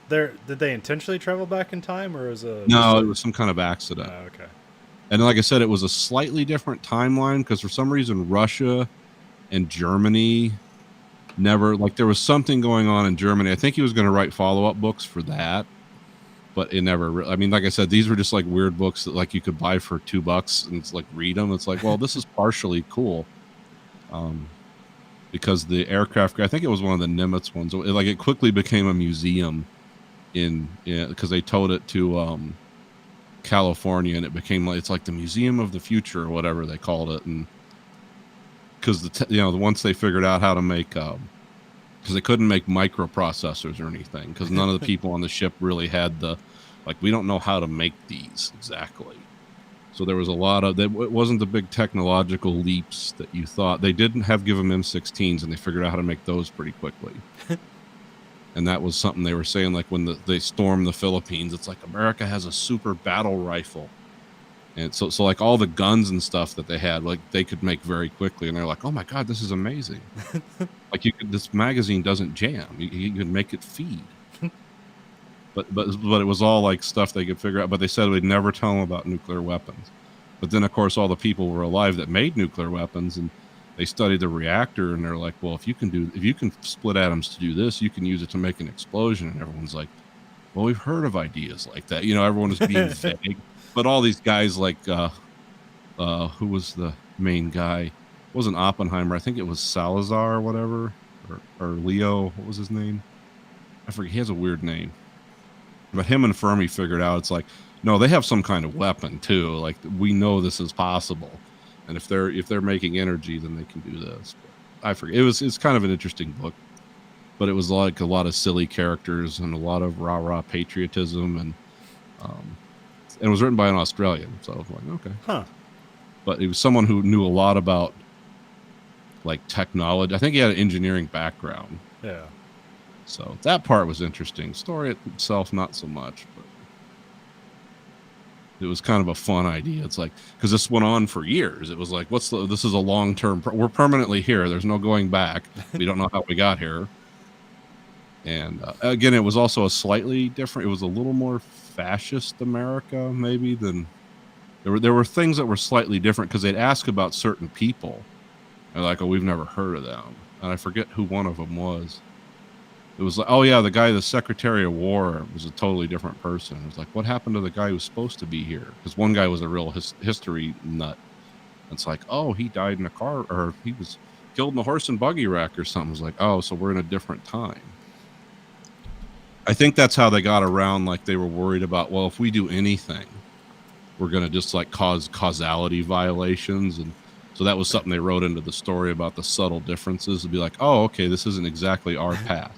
Did they intentionally travel back in time, or was it? No, it was some kind of accident. Oh, okay. And like I said, it was a slightly different timeline, because for some reason Russia and Germany never, like, there was something going on in Germany. I think he was going to write follow-up books for that, but it never, I mean, like I said, these were just like weird books that like you could buy for $2 and it's like, read them. It's like, well, this is partially cool. Because the aircraft, I think it was one of the Nimitz ones. It quickly became a museum because they towed it to California, and it became like, it's like the Museum of the Future or whatever they called it. And because once they figured out how to make, because they couldn't make microprocessors or anything, because none of the people on the ship really had we don't know how to make these exactly. So there was a lot of, it wasn't the big technological leaps that you thought. They didn't give them M16s, and they figured out how to make those pretty quickly. And that was something they were saying, like when they stormed the Philippines, it's like America has a super battle rifle. And so like all the guns and stuff that they had, like they could make very quickly. And they're like, oh my God, this is amazing. Like this magazine doesn't jam. You can make it feed. But it was all like stuff they could figure out. But they said we'd never tell them about nuclear weapons. But then, of course, all the people were alive that made nuclear weapons, and they studied the reactor, and they're like, well, if you can split atoms to do this, you can use it to make an explosion. And everyone's like, well, we've heard of ideas like that. Everyone was being vague. But all these guys like, who was the main guy? It wasn't Oppenheimer. I think it was Salazar or whatever, or Leo. What was his name? I forget. He has a weird name. But him and Fermi figured out, it's like, no, they have some kind of weapon too. Like, we know this is possible, and if they're making energy, then they can do this. But I forget. It's kind of an interesting book, but it was like a lot of silly characters and a lot of rah patriotism, and it was written by an Australian. So I was like, okay, huh. But it was someone who knew a lot about like technology. I think he had an engineering background. Yeah. So that part was interesting. Story itself, not so much, but it was kind of a fun idea. It's like, because this went on for years. It was like, this is a long-term, we're permanently here. There's no going back. We don't know how we got here. And again, it was also a slightly different, it was a little more fascist America maybe than, there were things that were slightly different because they'd ask about certain people. They're like, oh, we've never heard of them. And I forget who one of them was. It was like, oh yeah, the guy, the Secretary of War, was a totally different person. It was like, what happened to the guy who was supposed to be here? Because one guy was a real history nut. It's like, oh, he died in a car, or he was killed in a horse and buggy wreck or something. It was like, oh, so we're in a different time. I think that's how they got around. Like they were worried about, well, if we do anything, we're going to just like cause causality violations. And so that was something they wrote into the story about the subtle differences to be like, oh, okay, this isn't exactly our path.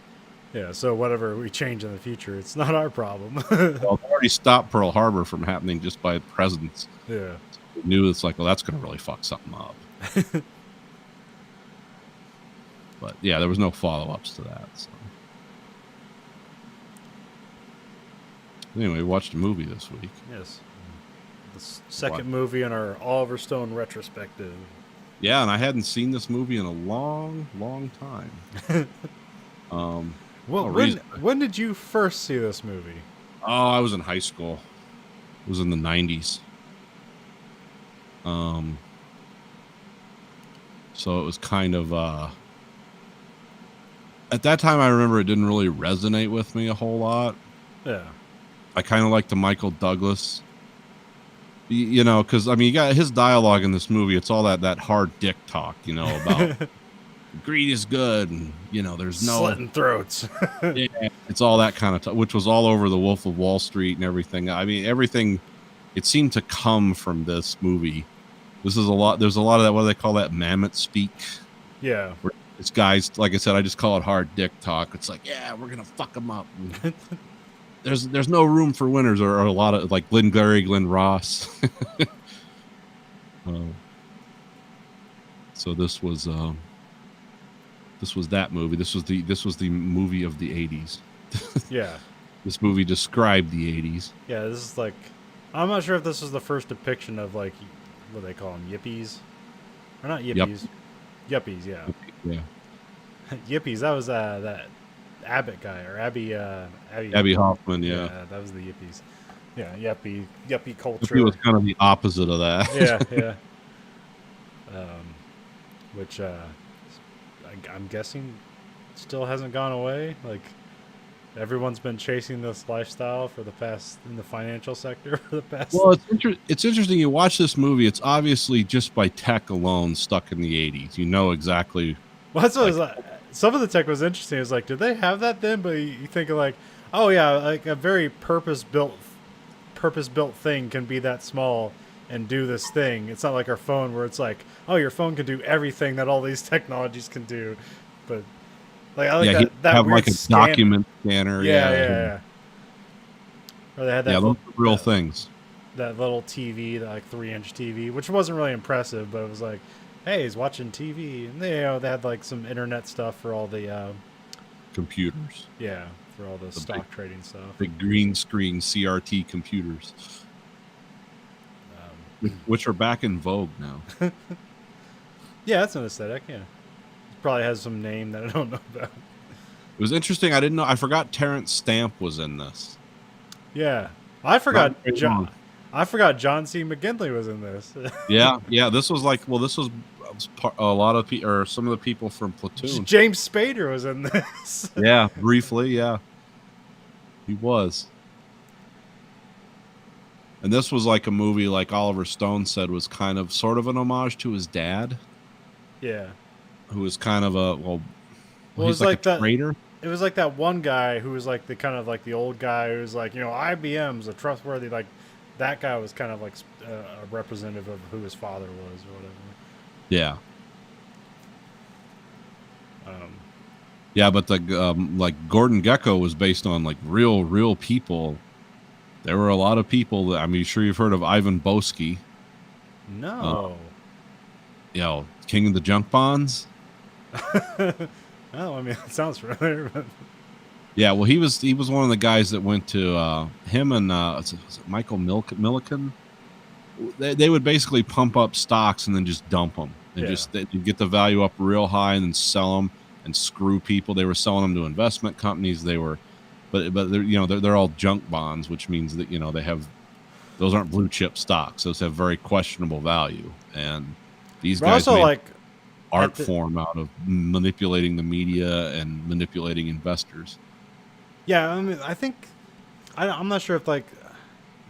Yeah, so whatever we change in the future, it's not our problem. Well, they already stopped Pearl Harbor from happening just by presence. Yeah. They knew it's like, well, that's going to really fuck something up. But yeah, there was no follow-ups to that. So. Anyway, we watched a movie this week. Yes. The second movie in our Oliver Stone retrospective. Yeah, and I hadn't seen this movie in a long, long time. Well, when did you first see this movie? Oh, I was in high school. It was in the 90s. So it was kind of at that time, I remember it didn't really resonate with me a whole lot. Yeah. I kind of like the Michael Douglas, you know, because I mean, you got his dialogue in this movie. It's all that hard dick talk, you know, about greed is good, and you know, there's no Slitting throats. yeah, it's all that kind of talk, which was all over the Wolf of Wall Street and everything. I mean, everything. It seemed to come from this movie. This is a lot. There's a lot of that. What do they call that? Mammoth speak. Yeah. Where it's guys, like I said, I just call it hard dick talk. It's like, yeah, we're gonna fuck them up. There's no room for winners, or a lot of like Glenn Ross. So this was that movie. This was the movie of the 80s. Yeah. This movie described the 80s. Yeah, this is like, I'm not sure if this was the first depiction of like, what do they call them, yippies? Or not yippies. Yuppies, yeah. Yeah. Yippies, that was that Abbott guy, or Abby Hoffman, yeah. That was the yippies. Yeah, yuppie culture. He was kind of the opposite of that. Yeah. Which I'm guessing still hasn't gone away. Like, everyone's been chasing this lifestyle in the financial sector for the past. Well, it's interesting. You watch this movie. It's obviously just by tech alone stuck in the 80s. You know exactly. Well, that's what it was like. Some of the tech was interesting. It was like, did they have that then? But you think of like, oh yeah, like a very purpose-built thing can be that small and do this thing. It's not like our phone where it's like, oh, your phone can do everything that all these technologies can do. But like, I like that have weird like a document scanner. Yeah. Or they had that. Yeah, those are real things. That little TV, that like 3-inch TV, which wasn't really impressive, but it was like, hey, he's watching TV, and they had like some internet stuff for all the computers. Yeah, for all the stock trading stuff. Big green screen CRT computers, which are back in vogue now. Yeah, that's an aesthetic. Yeah, it probably has some name that I don't know about. It was interesting. I didn't know. I forgot Terrence Stamp was in this. Yeah, I forgot John. I forgot John C. McGinley was in this. Yeah. This was like, well, this was a lot of people, or some of the people from Platoon. James Spader was in this. Yeah, briefly. Yeah, he was. And this was like a movie, like Oliver Stone said, was kind of sort of an homage to his dad. Yeah. Who was kind of he's like a traitor. It was like that one guy who was like the kind of like the old guy who was like, you know, IBM's a trustworthy, like, that guy was kind of like a representative of who his father was or whatever. Yeah. Yeah, but the like Gordon Gekko was based on like real people. There were a lot of people that, I mean, sure you've heard of Ivan Boesky. No. You know, King of the Junk Bonds. Oh, I mean, it sounds familiar. But... Yeah, well, he was one of the guys that went to him and Michael Milliken. They would basically pump up stocks and then just dump them. They'd get the value up real high and then sell them and screw people. They were selling them to investment companies. They were, but they're all junk bonds, which means that those aren't blue chip stocks. Those have very questionable value, and these guys also made like art form out of manipulating the media and manipulating investors. Yeah, I mean, I'm not sure if like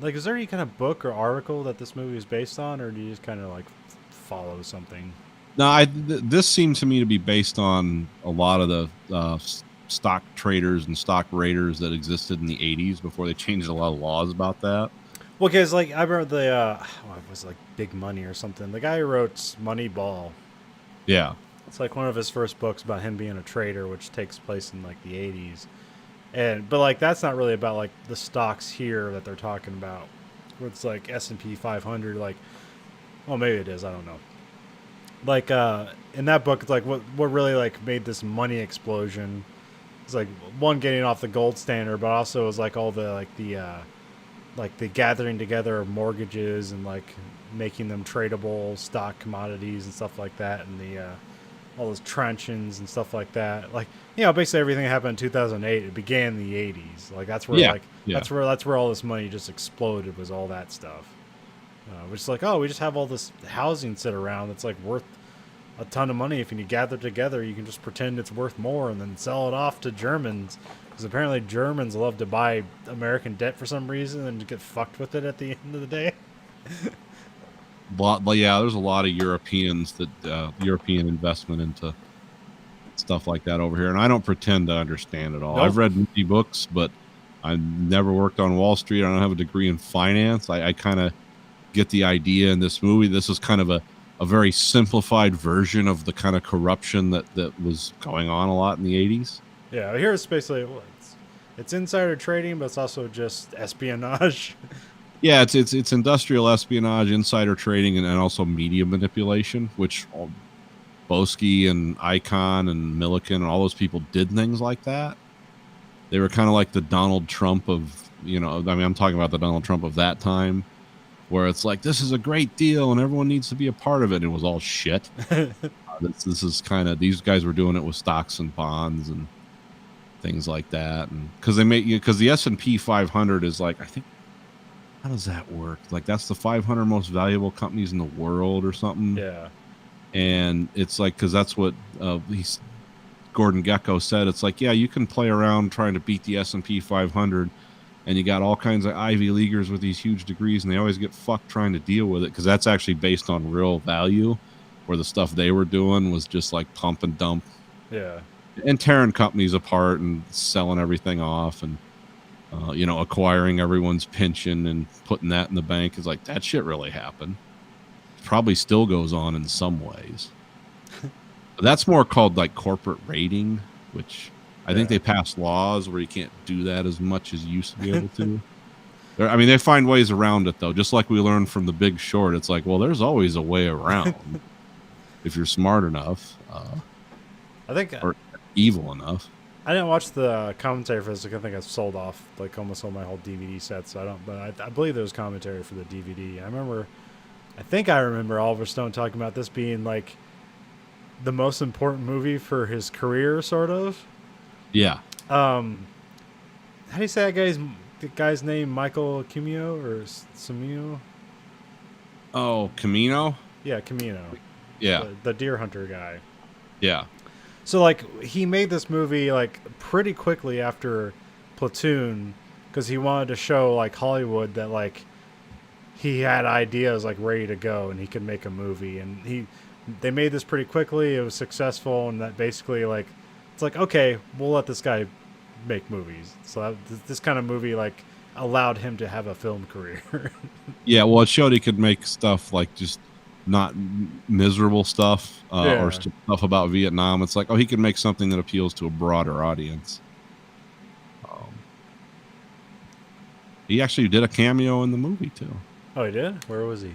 is there any kind of book or article that this movie is based on, or do you just kind of like follow something? No, this seemed to me to be based on a lot of the stock traders and stock raiders that existed in the 80s before they changed a lot of laws about that. Well, because like I remember it was like Big Money or something. The guy who wrote Moneyball. Yeah. It's like one of his first books about him being a trader, which takes place in like the 80s. But like that's not really about like the stocks here that they're talking about. Where it's like S&P 500, like, well, maybe it is, I don't know. Like in that book, it's like what really like made this money explosion. It's like one, getting off the gold standard, but also it was like all the the gathering together of mortgages and like making them tradable stock commodities and stuff like that, and the all those truncheons and stuff like that. Like, you know, basically everything that happened in 2008, it began in the 80s. Like that's where that's where all this money just exploded, was all that stuff. Which is like, oh, we just have all this housing sit around that's like worth a ton of money. If you gather together, you can just pretend it's worth more and then sell it off to Germans. Because apparently Germans love to buy American debt for some reason and get fucked with it at the end of the day. But yeah, there's a lot of Europeans that European investment into stuff like that over here, and I don't pretend to understand it all. Nope. I've read many books, but I never worked on Wall Street. I don't have a degree in finance. I kind of get the idea in this movie. This is kind of a very simplified version of the kind of corruption that was going on a lot in the 80s. Yeah, here it's basically it's insider trading, but it's also just espionage. Yeah, it's industrial espionage, insider trading, and also media manipulation, which Boesky and Icahn and Milliken and all those people did things like that. They were kind of like the Donald Trump of, I'm talking about the Donald Trump of that time, where it's like, this is a great deal and everyone needs to be a part of it. And it was all shit. This is kind of, these guys were doing it with stocks and bonds and things like that. And because the S&P 500 is like, I think, how does that work? Like, that's the 500 most valuable companies in the world or something. Yeah. And it's like, because that's what Gordon Gekko said. It's like, yeah, you can play around trying to beat the S&P 500, and you got all kinds of Ivy Leaguers with these huge degrees, and they always get fucked trying to deal with it, because that's actually based on real value, where the stuff they were doing was just like pump and dump. Yeah. And tearing companies apart and selling everything off and, acquiring everyone's pension and putting that in the bank. Is like, that shit really happened. Probably still goes on in some ways. But that's more called like corporate raiding, which I think they passed laws where you can't do that as much as you used to be able to. They find ways around it, though. Just like we learned from The Big Short, it's like, well, there's always a way around if you're smart enough, I think or evil enough. I didn't watch the commentary for this. I think I've sold off like almost all my whole DVD set, so I don't. But I believe there was commentary for the DVD. I remember Oliver Stone talking about this being like the most important movie for his career, sort of. Yeah. How do you say the guy's name? Michael Cimino or Cimino? Oh, Camino? Yeah, Cimino. Yeah. The deer hunter guy. Yeah. So like he made this movie like pretty quickly after Platoon because he wanted to show like Hollywood that like he had ideas like ready to go and he could make a movie, and they made this pretty quickly. It was successful, and that basically like it's like, okay, we'll let this guy make movies. So this kind of movie like allowed him to have a film career. Yeah, well, it showed he could make stuff like just not miserable stuff or stuff about Vietnam. It's like, oh, he can make something that appeals to a broader audience. He actually did a cameo in the movie too. Oh, he did? Where was he?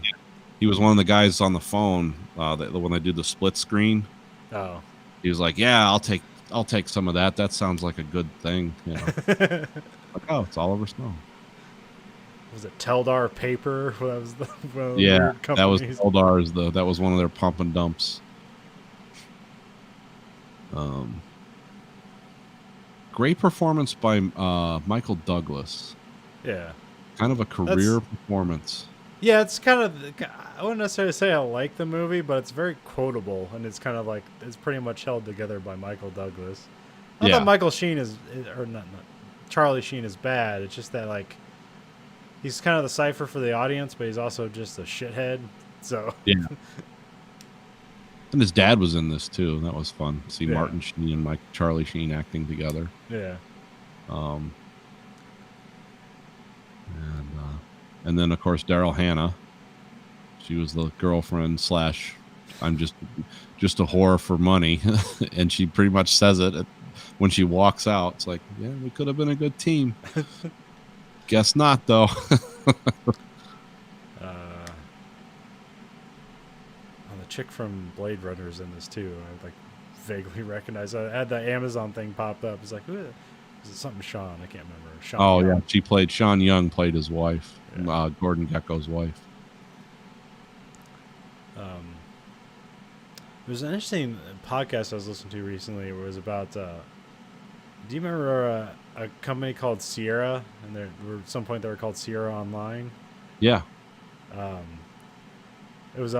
He was one of the guys on the phone when they did the split screen. Oh, He was like, yeah, I'll take some of that. That sounds like a good thing. Like, oh, it's Oliver Stone. Was it Teldar Paper? That was one of the Yeah, weird that was companies. Eldar's. That was one of their pump and dumps. Great performance by Michael Douglas. Yeah. Kind of a career performance. Yeah, it's kind of, I wouldn't necessarily say I like the movie, but it's very quotable, and it's kind of like, it's pretty much held together by Michael Douglas. Not that Michael Sheen or not, Charlie Sheen is bad, it's just that, like, he's kind of the cipher for the audience, but he's also just a shithead, so. Yeah. And his dad was in this, too, and that was fun. See Martin Sheen and Charlie Sheen acting together. Yeah. And then, of course, Daryl Hannah. She was the girlfriend / I'm just a whore for money. And she pretty much says it when she walks out. It's like, yeah, we could have been a good team. Guess not, though. The chick from Blade Runner's in this, too. I, like, vaguely recognize. I had the Amazon thing pop up. It's like, who is it? Something Sean? I can't remember. Sean Young. Yeah. Sean Young played his wife. Gordon Gekko's wife. There's an interesting podcast I was listening to recently. Where it was about. Do you remember a company called Sierra? And at some point they were called Sierra Online. Yeah. It was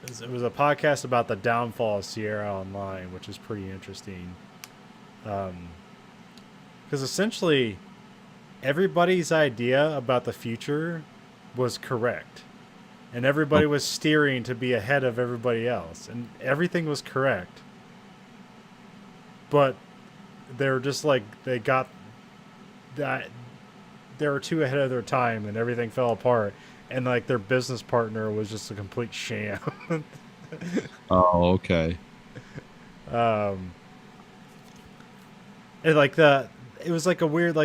it was a podcast about the downfall of Sierra Online, which is pretty interesting. Because essentially, everybody's idea about the future was correct, and everybody was steering to be ahead of everybody else, and everything was correct. But they were just like they got that they were too ahead of their time, and everything fell apart. And like their business partner was just a complete sham. Oh, okay. And like it was like a weird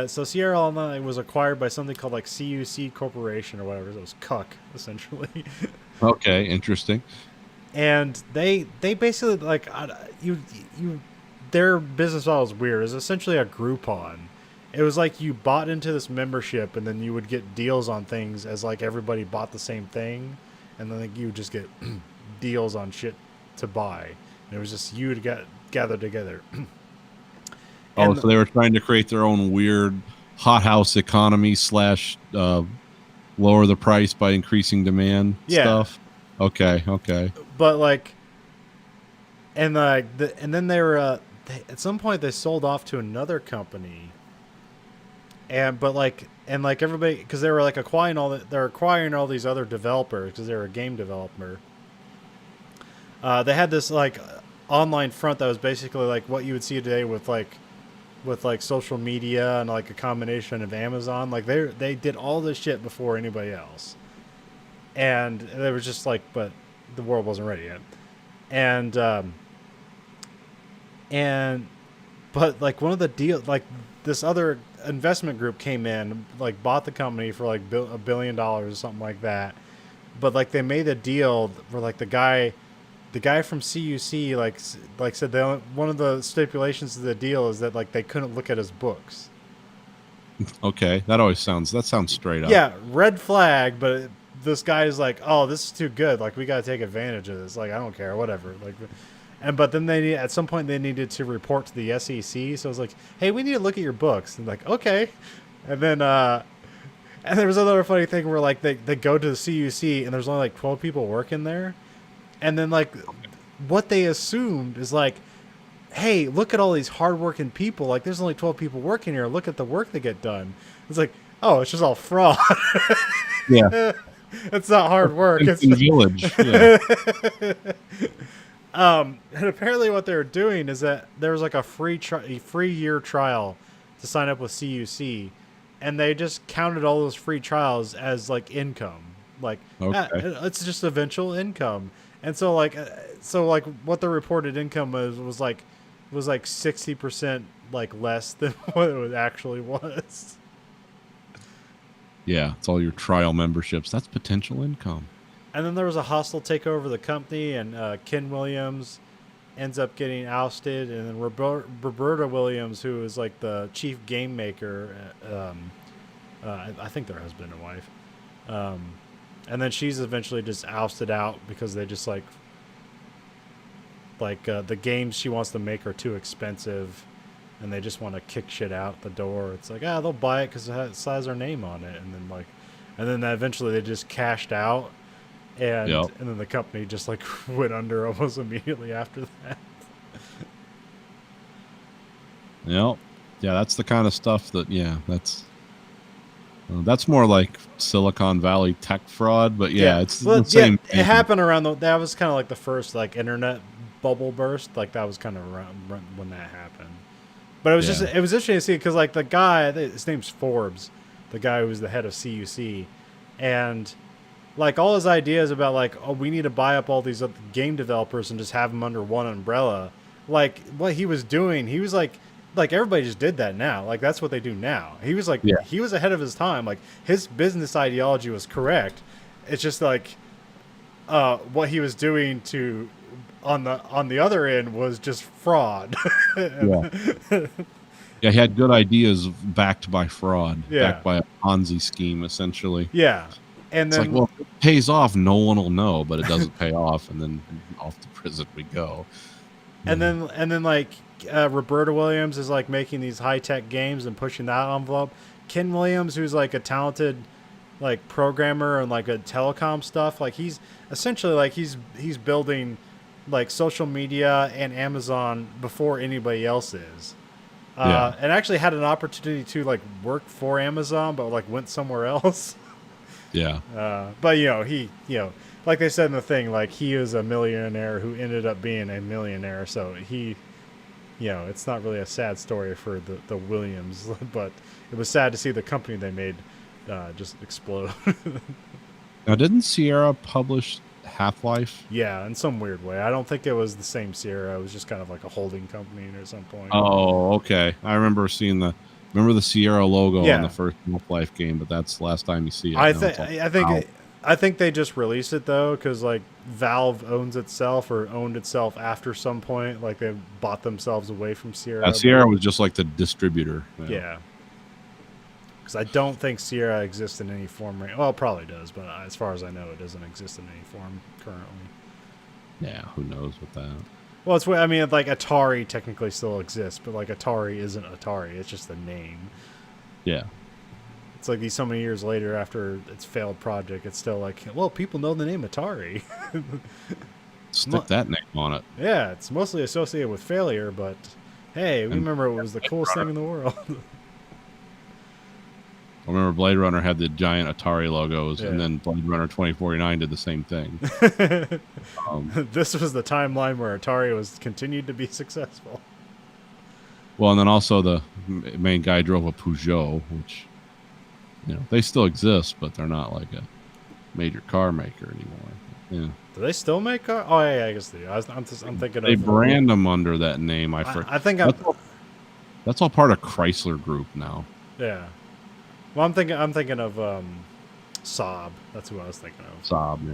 so Sierra Online was acquired by something called like CUC Corporation or whatever. It was Cuck essentially. Okay, interesting. And they basically like their business model is weird. It's essentially a Groupon. It was like you bought into this membership, and then you would get deals on things as like everybody bought the same thing, and then like, you would just get deals on shit to buy. And it was just you to get gathered together. Oh, so they were trying to create their own weird hothouse economy / lower the price by increasing demand stuff. Okay. But like, and like, and then they were at some point they sold off to another company. And everybody, because they were like acquiring all these other developers because they were a game developer. They had this like online front that was basically like what you would see today with social media and like a combination of Amazon. Like they did all this shit before anybody else, and they were just like, but the world wasn't ready yet, but like one of the deals, like this other investment group came in, like bought the company for like $1 billion or something like that. But like they made a deal where like the guy from CUC like said one of the stipulations of the deal is that like they couldn't look at his books. Okay, that sounds straight up. Yeah, red flag. But this guy is like, oh, this is too good. Like we got to take advantage of this. Like I don't care, whatever. Like. But then at some point they needed to report to the SEC, so I was like, "Hey, we need to look at your books." And like, okay, and then and there was another funny thing where like they go to the CUC and there's only like 12 people working there, and then like what they assumed is like, "Hey, look at all these hardworking people. Like, there's only 12 people working here. Look at the work they get done." It's like, oh, it's just all fraud. Yeah, it's not hard work. It's in Village. Yeah. And apparently what they were doing is that there was like a free year trial to sign up with CUC, and they just counted all those free trials as like income. Like, Okay. it's just eventual income. And so like what the reported income was like 60% like less than what it actually was. Yeah, it's all your trial memberships. That's potential income. And then there was a hostile takeover of the company, and Ken Williams ends up getting ousted, and then Roberta Williams, who is like the chief game maker, I think they're husband and wife, and then she's eventually just ousted out because they just like the games she wants to make are too expensive, and they just want to kick shit out the door. It's like, they'll buy it because it has our name on it, and then eventually they just cashed out. And Yep. and then the company just like went under almost immediately after that. Yep. Yeah, that's the kind of stuff that's more like Silicon Valley tech fraud, but it's the same. It happened around that was kind of like the first like internet bubble burst. Like that was kind of around when that happened. But it was just it was interesting to see because like the guy, his name's Forbes, the guy who was the head of CUC, and like all his ideas about like, oh, we need to buy up all these other game developers and just have them under one umbrella. Like what he was doing, he was like everybody just did that now. Like that's what they do now. He was like, he was ahead of his time. Like his business ideology was correct. It's just like what he was doing on the other end was just fraud. Yeah, he had good ideas backed by fraud, Yeah. backed by a Ponzi scheme, essentially. Yeah. And It's then like, well, if it pays off, no one will know, but it doesn't pay off, and then off to prison we go. and then like Roberta Williams is like making these high-tech games and pushing that envelope. Ken Williams, who's like a talented like programmer and like a telecom stuff. Like he's essentially like he's building like social media and Amazon before anybody else is. Yeah. And actually had an opportunity to like work for Amazon, but like went somewhere else. Yeah. But he like they said in the thing, like he is a millionaire who ended up being a millionaire. So he, it's not really a sad story for the Williams, but it was sad to see the company they made just explode. Now, didn't Sierra publish Half-Life? Yeah, in some weird way. I don't think it was the same Sierra. It was just kind of like a holding company at some point. Oh, okay. I remember seeing the Sierra logo Yeah. on the first Half-Life game, but that's the last time you see it. I Now think it's all out. I think they just released it though, because like Valve owns itself or owned itself after some point. Like they bought themselves away from Sierra. Sierra was just like the distributor. Yeah. Because I don't think Sierra exists in any form. Well, it probably does, but as far as I know, it doesn't exist in any form currently. Yeah, who knows with that? Well, I mean, like Atari technically still exists, but like Atari isn't Atari. It's just a name. Yeah. It's like so many years later after its failed project, it's still like, well, people know the name Atari. Stick that name on it. Yeah, it's mostly associated with failure, but hey, we remember it was the coolest thing in the world. I remember Blade Runner had the giant Atari logos, Yeah. and then Blade Runner 2049 did the same thing. This was the timeline where Atari was continued to be successful. Well, and then also the main guy drove a Peugeot, which, they still exist, but they're not like a major car maker anymore. Yeah. Do they still make cars? Oh, yeah, I guess they do. I'm thinking They of... brand them under that name. I think I'm... That's all part of Chrysler Group now. Yeah. Well, I'm thinking of Saab. That's who I was thinking of. Saab, yeah.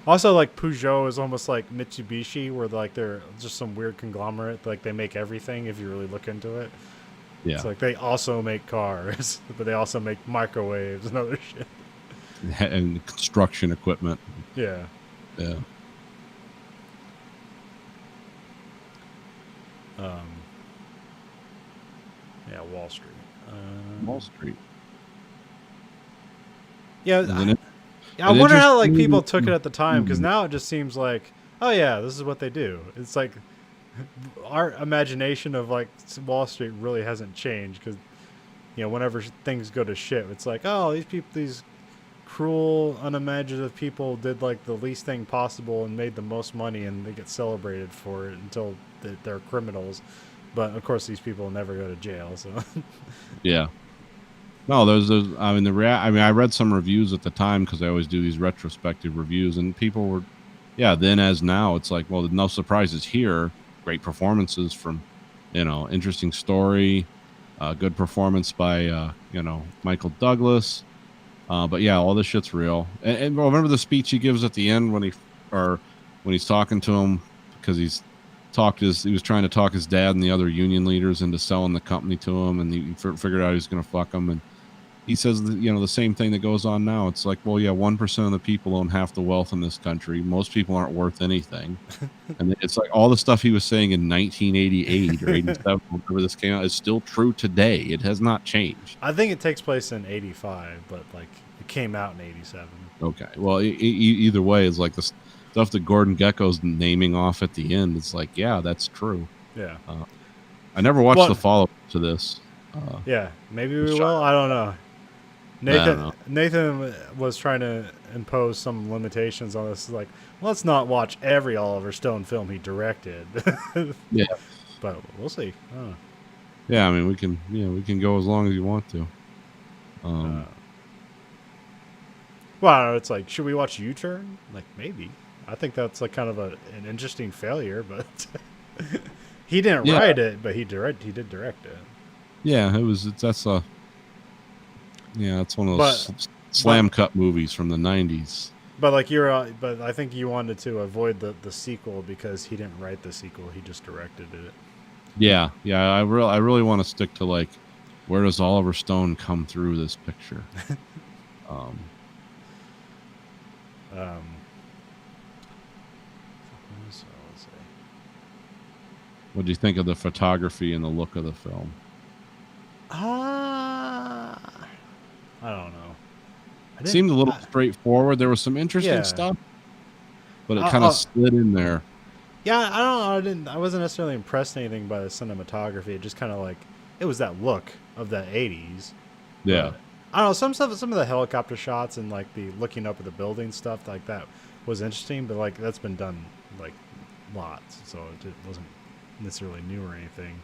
Also, like Peugeot is almost like Mitsubishi, where like they're just some weird conglomerate. Like they make everything if you really look into it. Yeah. It's like they also make cars, but they also make microwaves and other shit. And construction equipment. Yeah. Yeah. Yeah, Wall Street. Wall Street. Yeah, Isn't it? I An wonder how like interesting- people took it at the time, because now it just seems like, oh yeah, this is what they do. It's like our imagination of like Wall Street really hasn't changed, because whenever things go to shit, it's like, oh, these cruel, unimaginative people did like the least thing possible and made the most money, and they get celebrated for it until they're criminals. But of course, these people never go to jail. So Yeah. No, there's I mean, I read some reviews at the time, because I always do these retrospective reviews, and people were, then as now, it's like, well, no surprises here. Great performances from, interesting story, good performance by, Michael Douglas. But yeah, all this shit's real. And remember the speech he gives at the end when he's talking to him, because he was trying to talk his dad and the other union leaders into selling the company to him, and he figured out he was going to fuck them. And he says, the same thing that goes on now. It's like, well, yeah, 1% of the people own half the wealth in this country. Most people aren't worth anything. And it's like all the stuff he was saying in 1988 or 87, whenever this came out, is still true today. It has not changed. I think it takes place in 85, but like it came out in 87. Okay. Well, either way, it's like the stuff that Gordon Gekko's naming off at the end. It's like, yeah, that's true. Yeah. I never watched the follow-up to this. Yeah, maybe we will. I don't know. Nathan was trying to impose some limitations on this. Like, let's not watch every Oliver Stone film he directed. Yeah. But we'll see. Yeah, I mean, we can go as long as you want to. Well, I don't know, it's like, should we watch U-Turn? Like, maybe. I think that's like kind of an interesting failure, but he didn't write it, but he did direct it. Yeah, that's one of those slam cut movies from the 90s. But like but I think you wanted to avoid the sequel because he didn't write the sequel; he just directed it. Yeah. I really want to stick to like, where does Oliver Stone come through this picture? What do you think of the photography and the look of the film? I I don't know. It seemed a little straightforward. There was some interesting Yeah. stuff, but it Uh, kind uh, of slid in there. Yeah, I don't know. I wasn't necessarily impressed anything by the cinematography. It just kind of like it was that look of the '80s. Yeah. But, I don't know. Some of the helicopter shots and like the looking up at the building stuff like that was interesting, but like that's been done like lots, so it wasn't necessarily new or anything.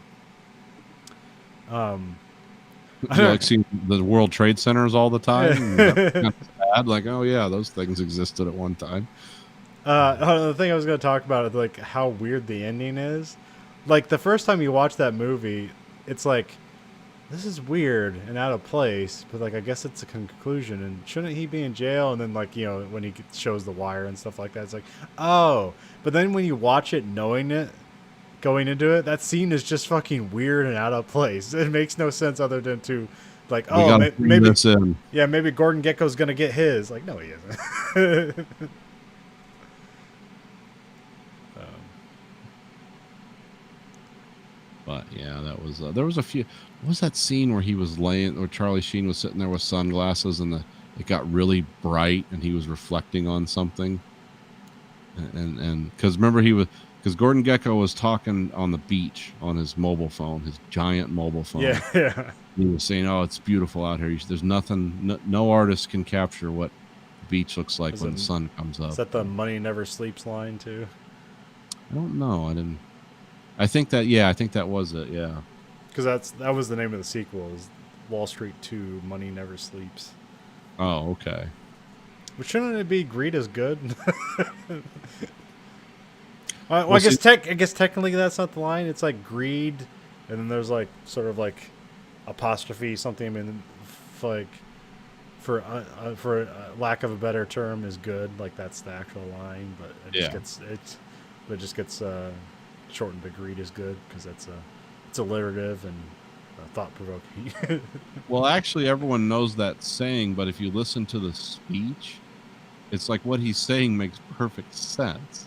You like seeing the World Trade Centers all the time? Kind of sad. Like, oh yeah, those things existed at one time. The thing I was going to talk about is like how weird the ending is. Like the first time you watch that movie, it's like this is weird and out of place, but like I guess it's a conclusion. And shouldn't he be in jail? And then like when he shows the wire and stuff like that, it's like oh. But then when you watch it, knowing it, going into it, that scene is just fucking weird and out of place. It makes no sense other than to like We gotta bring maybe this in. yeah maybe Gordon Gekko's gonna get his. Like no, he isn't. But yeah, that was there was a few. What was that scene where he was laying, or Charlie Sheen was sitting there with sunglasses, and it got really bright, and he was reflecting on something, and because remember because Gordon Gekko was talking on the beach on his mobile phone, his giant mobile phone. Yeah. He was saying, "Oh, it's beautiful out here. There's nothing. No artist can capture what the beach looks like when the sun comes up." Is that the "Money Never Sleeps" line too? I don't know. I didn't. I think that was it. Yeah. Because that was the name of the sequel. Is Wall Street 2: Money Never Sleeps. Oh, okay. But shouldn't it be "Greed is Good"? Well, I guess technically that's not the line. It's like greed, and then there's like sort of like apostrophe something. I mean, like for lack of a better term, is good. Like that's the actual line, but it just gets shortened to "Greed is Good" because it's alliterative and thought provoking. Well, actually, everyone knows that saying, but if you listen to the speech, it's like what he's saying makes perfect sense.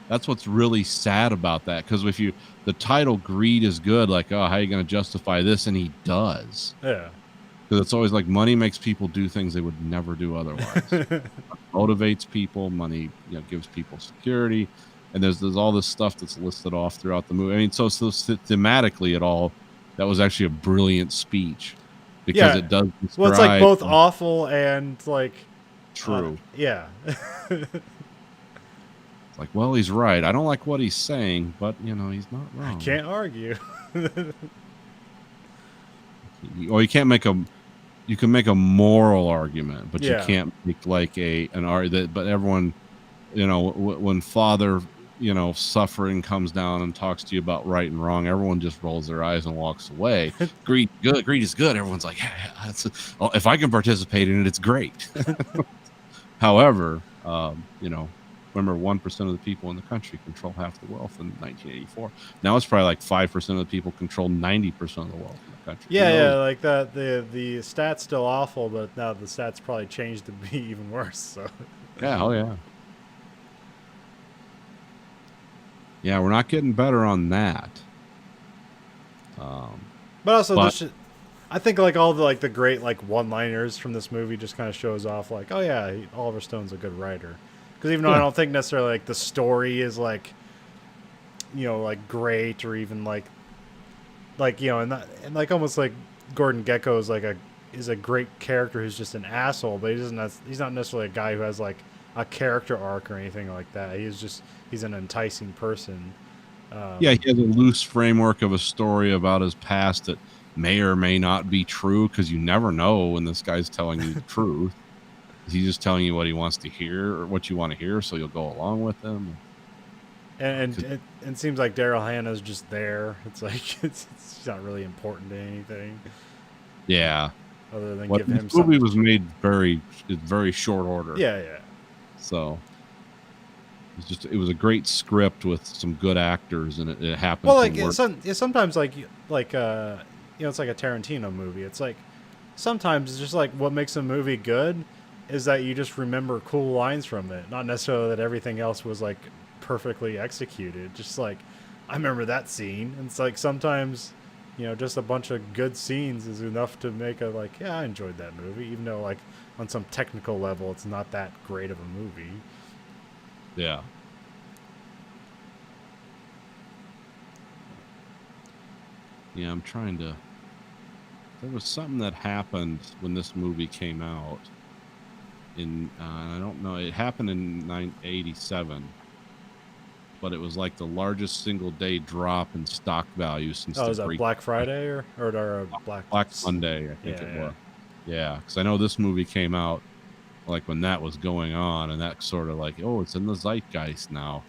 That's what's really sad about that, because the title "Greed is Good," like, oh, how are you going to justify this? And he does. Yeah. Because it's always like money makes people do things they would never do otherwise. Motivates people. Money, gives people security, and there's all this stuff that's listed off throughout the movie. I mean, so thematically, that was actually a brilliant speech, because it does describe. Well, it's like both awful and like true. Yeah. It's like, well, he's right. I don't like what he's saying, but he's not wrong. Can't argue. Or you can't make you can make a moral argument, but you can't make like an argument. But everyone, when Father, suffering comes down and talks to you about right and wrong, everyone just rolls their eyes and walks away. Greed is good. Everyone's like, yeah, if I can participate in it, it's great. However, remember, 1% of the people in the country control half the wealth in 1984. Now it's probably like 5% of the people control 90% of the wealth in the country. Yeah, like that. The stats still awful, but now the stats probably changed to be even worse. So. Yeah. Oh yeah. Yeah, we're not getting better on that. But also, I think like all the great like one-liners from this movie just kind of shows off like, oh yeah, Oliver Stone's a good writer. Because even though I don't think necessarily like the story is like, like great or even like and like almost like Gordon Gekko is a great character who's just an asshole, but he's not necessarily a guy who has like a character arc or anything like that. He's an enticing person. He has a loose framework of a story about his past that may or may not be true, because you never know when this guy's telling you the truth. He's just telling you what he wants to hear or what you want to hear, so you'll go along with him. And it seems like Daryl Hannah's just there. It's like it's not really important to anything. Yeah. Other than give him this movie was made very short order. Yeah. So it was a great script with some good actors, and it happened. Well, like to work. sometimes it's like a Tarantino movie. It's like sometimes it's just like what makes a movie good is that you just remember cool lines from it, not necessarily that everything else was like perfectly executed. Just like I remember that scene. And it's like sometimes you know, just a bunch of good scenes is enough to make a like, yeah, I enjoyed that movie, even though like on some technical level it's not that great of a movie. Yeah. Yeah, I'm trying to. There was something that happened when this movie came out. I don't know. It happened in 1987, but it was like the largest single day drop in stock value since Oh, the is that break. Black Friday or Black Monday, I think Yeah, it yeah. was. Yeah, because I know this movie came out like when that was going on, and that sort of like, oh, it's in the zeitgeist now.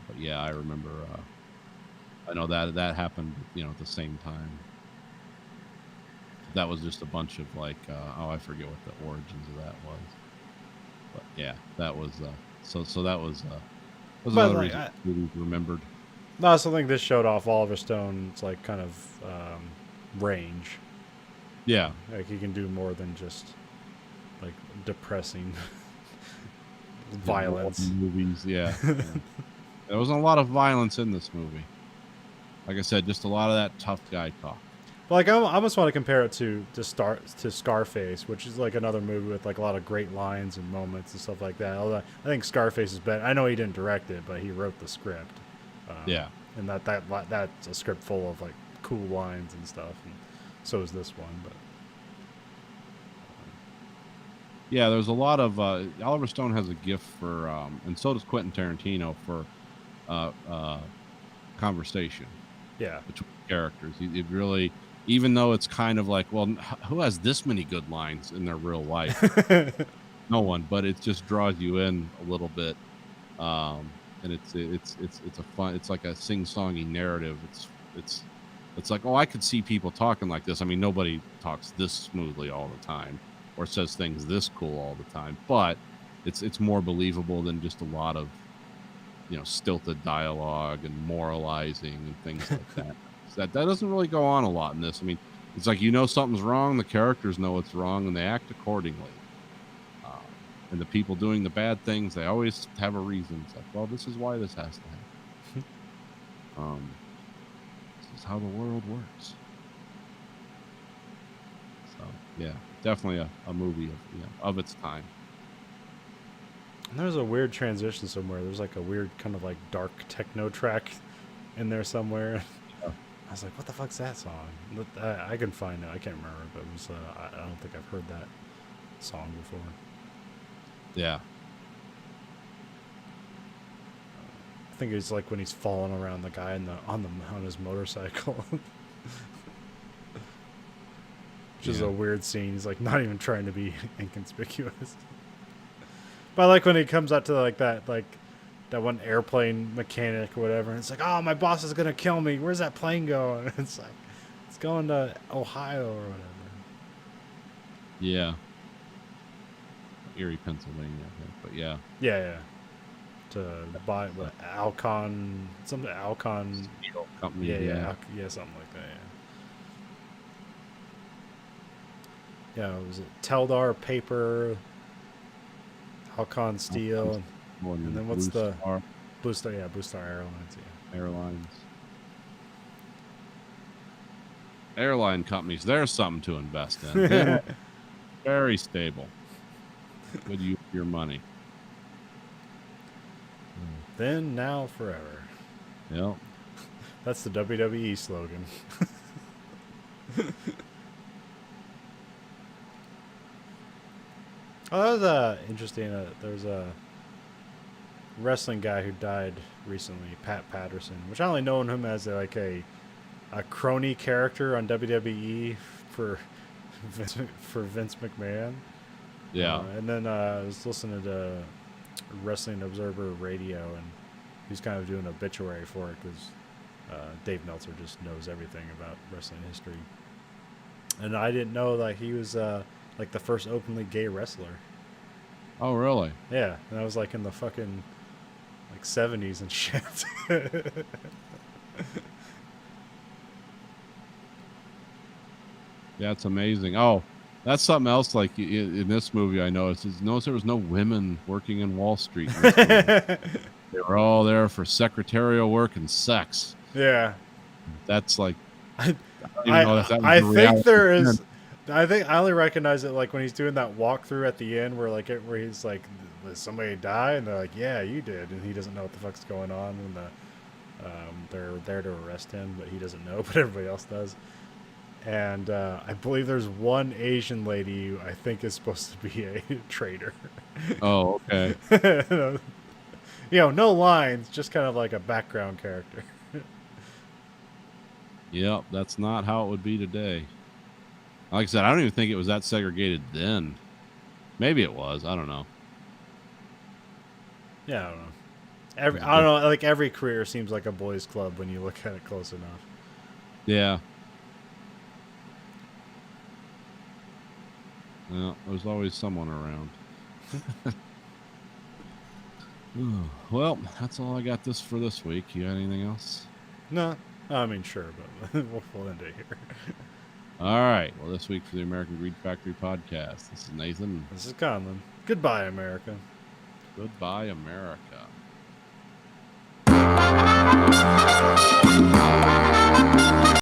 But yeah, I remember. I know that happened, at the same time. That was just a bunch of like, I forget what the origins of that was. But yeah, that was so that was But, another like, reason movies remembered. No, I also think this showed off Oliver Stone's like kind of range. Yeah, Like he can do more than just like depressing violence. movies. Yeah, yeah. There wasn't a lot of violence in this movie. Like I said, just a lot of that tough guy talk. But like I almost want to compare it to Scarface, which is like another movie with like a lot of great lines and moments and stuff like that. Although I think Scarface is better. I know he didn't direct it, but he wrote the script. Yeah, And that's a script full of like cool lines and stuff. And so is this one, but yeah. There's a lot of Oliver Stone has a gift for, and so does Quentin Tarantino for conversation yeah. between characters. It really, even though it's kind of like, well, who has this many good lines in their real life? No one, but it just draws you in a little bit. And it's a fun. It's like a sing-songy narrative. It's like, oh, I could see people talking like this. I mean, nobody talks this smoothly all the time, or says things this cool all the time. But it's more believable than just a lot of, stilted dialogue and moralizing and things like that. That doesn't really go on a lot in this. I mean, it's like something's wrong. The characters know it's wrong, and they act accordingly. And the people doing the bad things, they always have a reason. It's like, well, this is why this has to happen. This is how the world works. So, yeah, definitely a movie of its time. And there's a weird transition somewhere. There's like a weird kind of like dark techno track in there somewhere. Yeah. I was like, what the fuck's that song? I can find it. I can't remember, but it was. I don't think I've heard that song before. Yeah. I think it's like when he's falling around the guy on his motorcycle. Which is Yeah. a weird scene. He's like not even trying to be inconspicuous. But I like when he comes out to like that one airplane mechanic or whatever, and it's like, oh, my boss is gonna kill me. Where's that plane going? And it's like, it's going to Ohio or whatever. Yeah. Erie, Pennsylvania, I think. But yeah. Yeah. To buy what Alcon, something Alcon. Steel company. Yeah, something like that. Yeah. Was it Teldar Paper, Alcon Steel, and then what's the Blue Star? Yeah, Blue Star Airlines. Yeah. Airlines. Airline companies, there's something to invest in. They're very stable. Good use of your money. Then, now, forever. Yep. That's the WWE slogan. Oh, that was interesting. There's a wrestling guy who died recently, Pat Patterson, which I only known him as a crony character on WWE for Vince McMahon. Yeah. And then I was listening to Wrestling Observer Radio, and he's kind of doing an obituary for it because Dave Meltzer just knows everything about wrestling history. And I didn't know that he was like the first openly gay wrestler. Oh, really? Yeah, and that was like in the fucking like 70s and shit. Yeah, it's amazing. Oh, that's something else. Like in this movie, I noticed there was no women working in Wall Street. In this movie. They were all there for secretarial work and sex. Yeah. That's like I, don't even know if that was I the think reality there then. is. I think I only recognize it like when he's doing that walkthrough at the end, where he's like, "Did somebody die?" And they're like, "Yeah, you did," and he doesn't know what the fuck's going on, and they're there to arrest him, but he doesn't know, but everybody else does. And I believe there's one Asian lady who I think is supposed to be a traitor. Oh, okay. No lines, just kind of like a background character. Yep, that's not how it would be today. Like I said, I don't even think it was that segregated then. Maybe it was. I don't know. Yeah, I don't know. I don't know. Like every career seems like a boys' club when you look at it close enough. Yeah. Well, there's always someone around. Well, that's all I got for this week. You got anything else? No, I mean sure, but we'll end it here. All right. Well, this week for the American Greed Factory podcast, this is Nathan. This is Conlon. Goodbye, America. Goodbye, America.